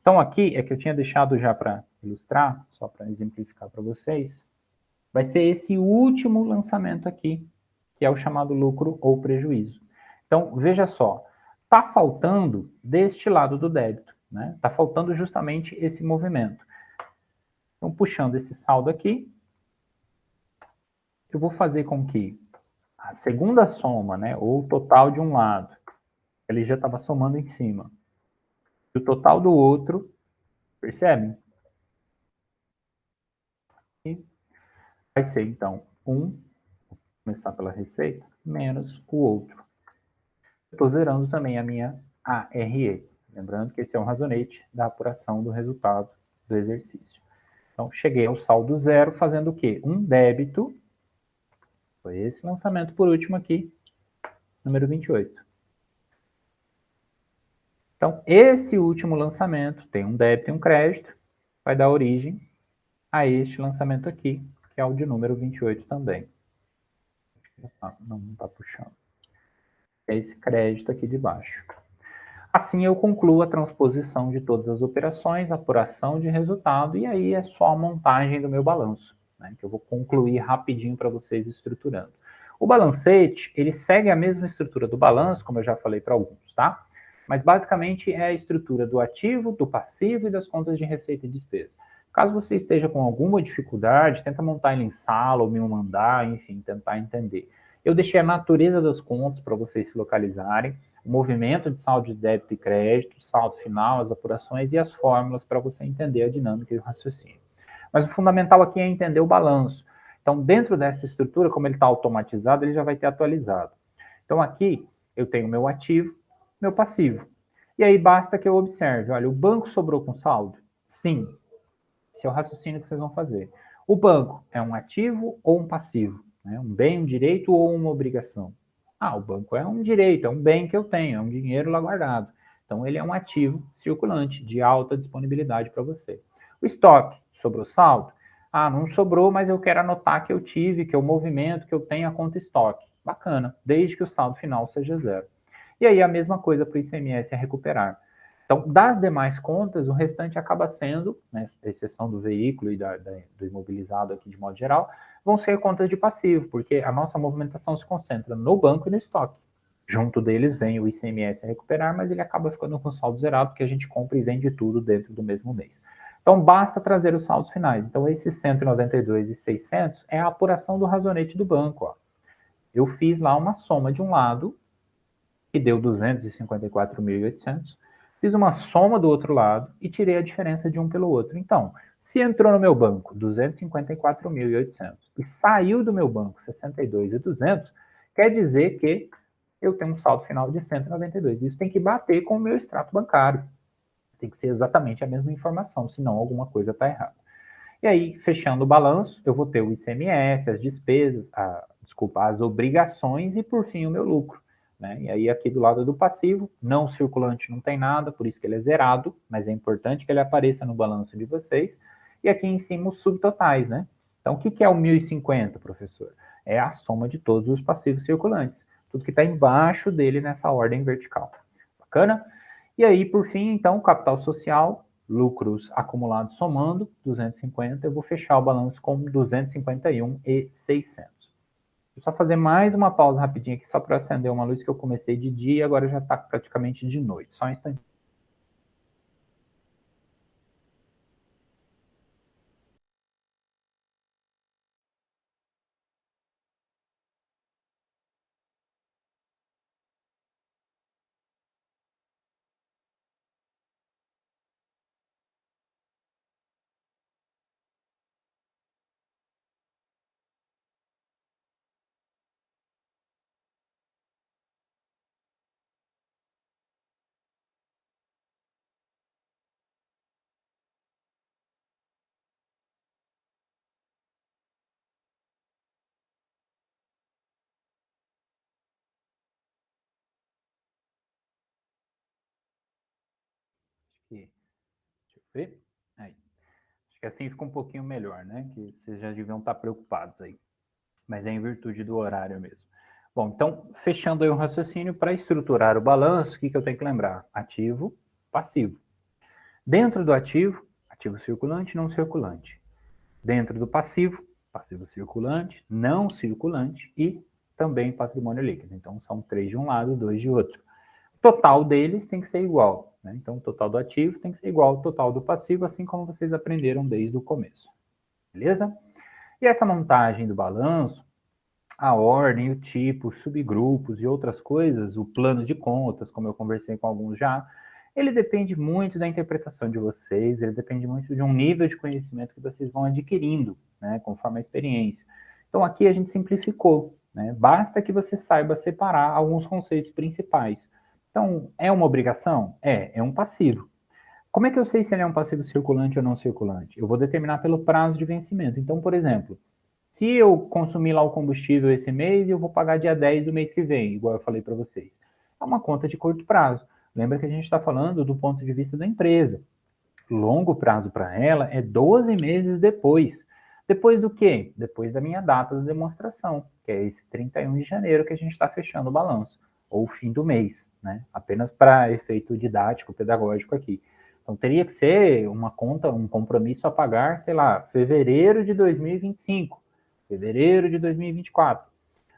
Então, aqui é que eu tinha deixado já para ilustrar, só para exemplificar para vocês, vai ser esse último lançamento aqui, que é o chamado lucro ou prejuízo. Então, veja só, está faltando deste lado do débito, né? Está faltando justamente esse movimento. Então, puxando esse saldo aqui, eu vou fazer com que a segunda soma, né, ou o total de um lado, ele já estava somando em cima, e o total do outro, percebem? E vai ser, então, vou começar pela receita, menos o outro. Eu estou zerando também a minha ARE. Lembrando que esse é um razonete da apuração do resultado do exercício. Então, cheguei ao saldo zero fazendo o quê? Um débito, foi esse lançamento por último aqui, número 28. Então, esse último lançamento tem um débito e um crédito, vai dar origem a este lançamento aqui, que é o de número 28 também. Não está puxando. É esse crédito aqui de baixo. Assim eu concluo a transposição de todas as operações, apuração de resultado, e aí é só a montagem do meu balanço, né, que eu vou concluir rapidinho para vocês estruturando. O balancete, ele segue a mesma estrutura do balanço, como eu já falei para alguns, tá? Mas basicamente é a estrutura do ativo, do passivo e das contas de receita e despesa. Caso você esteja com alguma dificuldade, tenta montar ele em sala ou me mandar, enfim, tentar entender. Eu deixei a natureza das contas para vocês se localizarem, o movimento de saldo de débito e crédito, saldo final, as apurações e as fórmulas para você entender a dinâmica e o raciocínio. Mas o fundamental aqui é entender o balanço. Então, dentro dessa estrutura, como ele está automatizado, ele já vai ter atualizado. Então, aqui eu tenho meu ativo, meu passivo. E aí basta que eu observe, olha, o banco sobrou com saldo? Sim. Esse é o raciocínio que vocês vão fazer. O banco é um ativo ou um passivo? Né? Um bem, um direito ou uma obrigação? O banco é um direito, é um bem que eu tenho, é um dinheiro lá guardado. Então, ele é um ativo circulante, de alta disponibilidade para você. O estoque, sobrou saldo? Ah, não sobrou, mas eu quero anotar que eu tive, que eu movimento, que eu tenho a conta estoque. Bacana, desde que o saldo final seja zero. E aí a mesma coisa para o ICMS a recuperar. Então, das demais contas, o restante acaba sendo, né, exceção do veículo e do imobilizado aqui de modo geral, vão ser contas de passivo, porque a nossa movimentação se concentra no banco e no estoque. Junto deles vem o ICMS a recuperar, mas ele acaba ficando com saldo zerado, porque a gente compra e vende tudo dentro do mesmo mês. Então, basta trazer os saldos finais. Então, esses 192.600 é a apuração do razonete do banco. Ó. Eu fiz lá uma soma de um lado, que deu 254.800, fiz uma soma do outro lado e tirei a diferença de um pelo outro. Então, se entrou no meu banco 254.800 e saiu do meu banco 62.200, quer dizer que eu tenho um saldo final de 192. Isso tem que bater com o meu extrato bancário. Tem que ser exatamente a mesma informação, senão alguma coisa está errada. E aí, fechando o balanço, eu vou ter o ICMS, as despesas, as obrigações e, por fim, o meu lucro. Né? E aí, aqui do lado do passivo, não circulante não tem nada, por isso que ele é zerado, mas é importante que ele apareça no balanço de vocês. E aqui em cima, os subtotais, né? Então, o que é o 1.050, professor? É a soma de todos os passivos circulantes. Tudo que está embaixo dele nessa ordem vertical. Bacana? E aí, por fim, então, capital social, lucros acumulados somando, 250, eu vou fechar o balanço com 251.600. Vou só fazer mais uma pausa rapidinho aqui, só para acender uma luz que eu comecei de dia e agora já está praticamente de noite. Só um instante. Aqui. Deixa eu ver. Aí. Acho que assim fica um pouquinho melhor, né? Que vocês já deviam estar preocupados aí. Mas é em virtude do horário mesmo. Bom, então, fechando aí o raciocínio, para estruturar o balanço, o que eu tenho que lembrar? Ativo, passivo. Dentro do ativo, ativo circulante, não circulante. Dentro do passivo, passivo circulante, não circulante e também patrimônio líquido. Então, são 3 de um lado, 2 de outro. O total deles tem que ser igual. Né? Então, o total do ativo tem que ser igual ao total do passivo, assim como vocês aprenderam desde o começo. Beleza? E essa montagem do balanço, a ordem, o tipo, os subgrupos e outras coisas, o plano de contas, como eu conversei com alguns já, ele depende muito da interpretação de vocês, ele depende muito de um nível de conhecimento que vocês vão adquirindo, né, conforme a experiência. Então aqui a gente simplificou, né? Basta que você saiba separar alguns conceitos principais. Então, é uma obrigação? É um passivo. Como é que eu sei se ele é um passivo circulante ou não circulante? Eu vou determinar pelo prazo de vencimento. Então, por exemplo, se eu consumir lá o combustível esse mês, eu vou pagar dia 10 do mês que vem, igual eu falei para vocês. É uma conta de curto prazo. Lembra que a gente está falando do ponto de vista da empresa. Longo prazo para ela é 12 meses depois. Depois do quê? Depois da minha data de demonstração, que é esse 31 de janeiro que a gente está fechando o balanço, ou fim do mês, né? Apenas para efeito didático, pedagógico aqui. Então teria que ser uma conta, um compromisso a pagar, sei lá, fevereiro de 2025, fevereiro de 2024,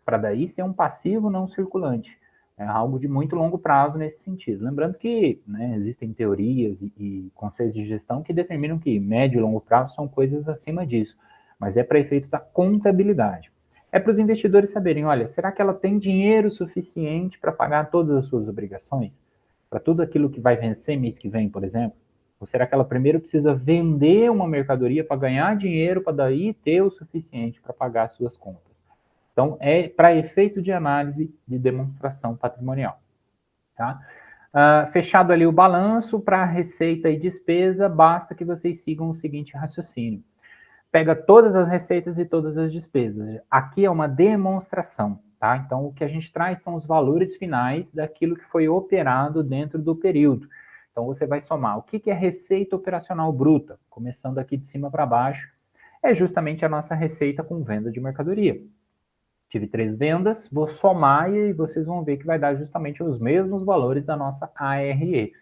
para daí ser um passivo não circulante. É algo de muito longo prazo nesse sentido. Lembrando que, né, existem teorias e conceitos de gestão que determinam que médio e longo prazo são coisas acima disso, mas é para efeito da contabilidade. É para os investidores saberem, olha, será que ela tem dinheiro suficiente para pagar todas as suas obrigações? Para tudo aquilo que vai vencer mês que vem, por exemplo? Ou será que ela primeiro precisa vender uma mercadoria para ganhar dinheiro, para daí ter o suficiente para pagar as suas contas? Então, é para efeito de análise de demonstração patrimonial. Tá? Fechado ali o balanço, para receita e despesa, basta que vocês sigam o seguinte raciocínio. Pega todas as receitas e todas as despesas. Aqui é uma demonstração. Tá? Então, o que a gente traz são os valores finais daquilo que foi operado dentro do período. Então, você vai somar o que é receita operacional bruta, começando aqui de cima para baixo, é justamente a nossa receita com venda de mercadoria. Tive 3 vendas, vou somar e vocês vão ver que vai dar justamente os mesmos valores da nossa ARE,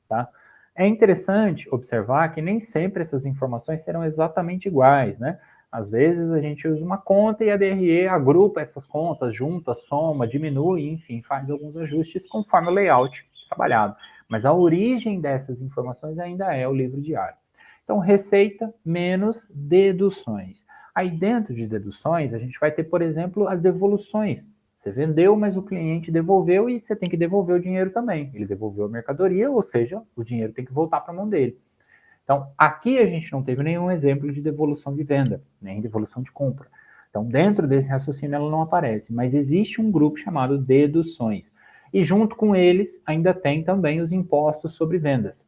tá? É interessante observar que nem sempre essas informações serão exatamente iguais, né? Às vezes a gente usa uma conta e a DRE agrupa essas contas, junta, soma, diminui, enfim, faz alguns ajustes conforme o layout trabalhado. Mas a origem dessas informações ainda é o livro diário. Então, receita menos deduções. Aí, dentro de deduções, a gente vai ter, por exemplo, as devoluções. Você vendeu, mas o cliente devolveu e você tem que devolver o dinheiro também. Ele devolveu a mercadoria, ou seja, o dinheiro tem que voltar para a mão dele. Então, aqui a gente não teve nenhum exemplo de devolução de venda, nem devolução de compra. Então, dentro desse raciocínio ela não aparece, mas existe um grupo chamado deduções. E junto com eles ainda tem também os impostos sobre vendas.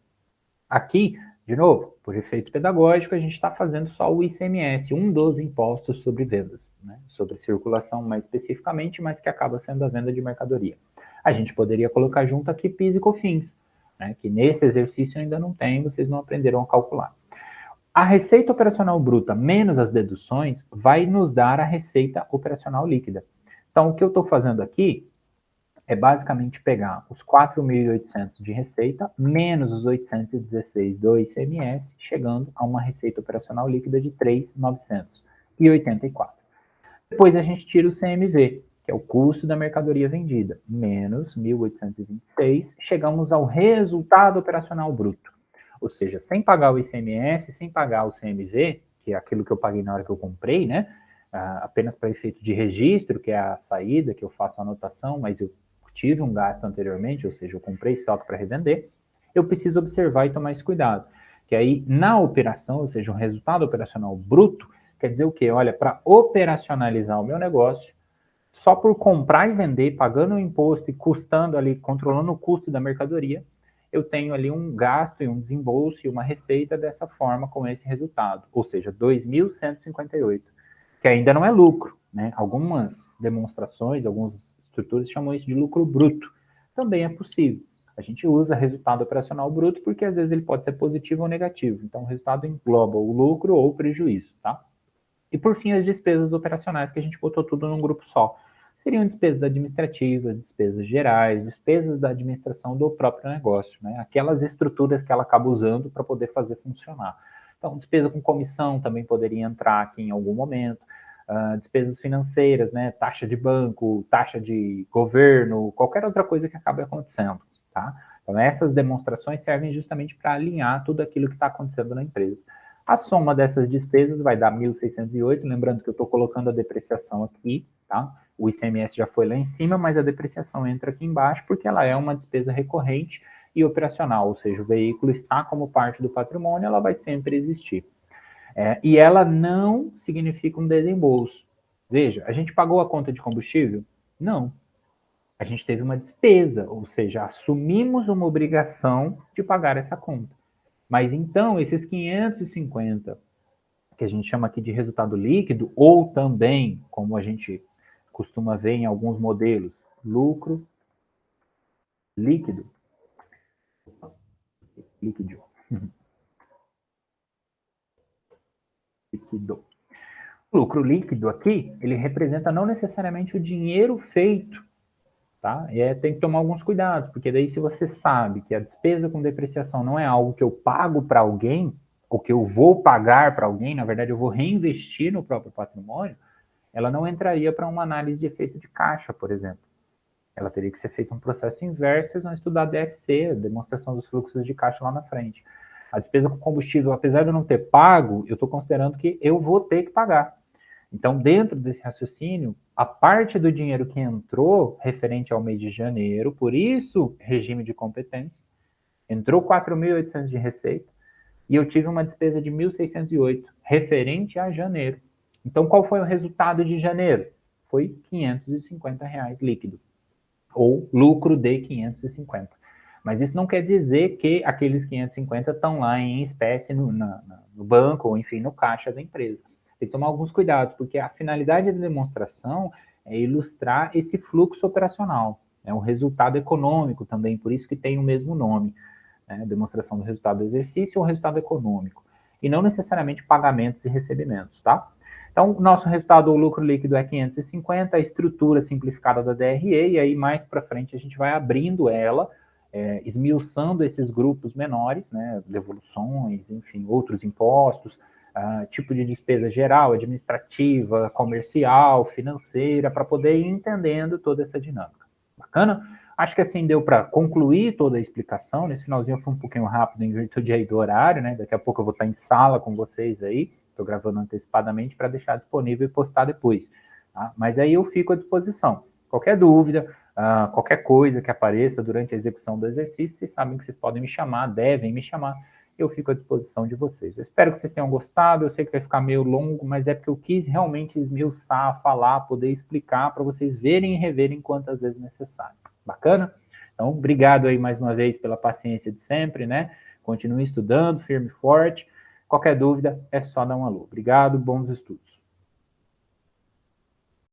Aqui, de novo, por efeito pedagógico, a gente está fazendo só o ICMS, um dos impostos sobre vendas, né? Sobre circulação mais especificamente, mas que acaba sendo a venda de mercadoria. A gente poderia colocar junto aqui PIS e COFINS, né? Que nesse exercício ainda não tem, vocês não aprenderam a calcular. A receita operacional bruta menos as deduções vai nos dar a receita operacional líquida. Então, o que eu estou fazendo aqui é basicamente pegar os 4.800 de receita, menos os 816 do ICMS, chegando a uma receita operacional líquida de 3.984. Depois a gente tira o CMV, que é o custo da mercadoria vendida, menos 1.826, chegamos ao resultado operacional bruto. Ou seja, sem pagar o ICMS, sem pagar o CMV, que é aquilo que eu paguei na hora que eu comprei, né? Apenas para efeito de registro, que é a saída, que eu faço a anotação, mas eu tive um gasto anteriormente, ou seja, eu comprei estoque para revender, eu preciso observar e tomar esse cuidado. Que aí, na operação, ou seja, o resultado operacional bruto, quer dizer o quê? Olha, para operacionalizar o meu negócio, só por comprar e vender, pagando o imposto e custando ali, controlando o custo da mercadoria, eu tenho ali um gasto e um desembolso e uma receita dessa forma com esse resultado, ou seja, 2.158, que ainda não é lucro, né? Algumas demonstrações, algumas estruturas chamam isso de lucro bruto. Também é possível. A gente usa resultado operacional bruto porque às vezes ele pode ser positivo ou negativo. Então o resultado engloba o lucro ou o prejuízo, tá? E por fim as despesas operacionais, que a gente botou tudo num grupo só. Seriam despesas administrativas, despesas gerais, despesas da administração do próprio negócio, né? Aquelas estruturas que ela acaba usando para poder fazer funcionar. Então, despesa com comissão também poderia entrar aqui em algum momento. Despesas financeiras, né? Taxa de banco, taxa de governo, qualquer outra coisa que acabe acontecendo, tá? Então, essas demonstrações servem justamente para alinhar tudo aquilo que está acontecendo na empresa. A soma dessas despesas vai dar 1.608, lembrando que eu estou colocando a depreciação aqui, tá? O ICMS já foi lá em cima, mas a depreciação entra aqui embaixo porque ela é uma despesa recorrente e operacional, ou seja, o veículo está como parte do patrimônio, ela vai sempre existir. E ela não significa um desembolso. Veja, a gente pagou a conta de combustível? Não. A gente teve uma despesa, ou seja, assumimos uma obrigação de pagar essa conta. Mas então, esses 550, que a gente chama aqui de resultado líquido, ou também, como a gente costuma ver em alguns modelos, lucro líquido, líquido. O lucro líquido aqui, ele representa não necessariamente o dinheiro feito, tá? Tem que tomar alguns cuidados, porque daí se você sabe que a despesa com depreciação não é algo que eu pago para alguém, ou que eu vou pagar para alguém, na verdade eu vou reinvestir no próprio patrimônio, ela não entraria para uma análise de efeito de caixa, por exemplo. Ela teria que ser feito um processo inverso, vocês vão estudar DFC, demonstração dos fluxos de caixa lá na frente. A despesa com combustível, apesar de eu não ter pago, eu estou considerando que eu vou ter que pagar. Então, dentro desse raciocínio, a parte do dinheiro que entrou referente ao mês de janeiro, por isso, regime de competência, entrou 4.800 de receita e eu tive uma despesa de 1.608 referente a janeiro. Então, qual foi o resultado de janeiro? Foi R$550 líquido, ou lucro de 550. Mas isso não quer dizer que aqueles 550 estão lá em espécie no banco, ou enfim, no caixa da empresa. Tem que tomar alguns cuidados, porque a finalidade da demonstração é ilustrar esse fluxo operacional, é um resultado econômico também, por isso que tem o mesmo nome. né, demonstração do resultado do exercício ou resultado econômico, e não necessariamente pagamentos e recebimentos, tá? Então, o nosso resultado, o lucro líquido é 550, a estrutura simplificada da DRE, e aí mais para frente a gente vai abrindo ela, esmiuçando esses grupos menores, né, devoluções, enfim, outros impostos, tipo de despesa geral, administrativa, comercial, financeira, para poder ir entendendo toda essa dinâmica. Bacana? Acho que assim deu para concluir toda a explicação. Nesse finalzinho foi um pouquinho rápido em virtude aí do horário, né? Daqui a pouco eu vou estar em sala com vocês aí. Estou gravando antecipadamente para deixar disponível e postar depois. Tá? Mas aí eu fico à disposição. Qualquer dúvida, qualquer coisa que apareça durante a execução do exercício, vocês sabem que vocês podem me chamar, devem me chamar. Eu fico à disposição de vocês. Eu espero que vocês tenham gostado. Eu sei que vai ficar meio longo, mas é porque eu quis realmente esmiuçar, falar, poder explicar para vocês verem e reverem quantas vezes necessário. Bacana? Então, obrigado aí mais uma vez pela paciência de sempre, né? Continue estudando, firme e forte. Qualquer dúvida, é só dar um alô. Obrigado, bons estudos.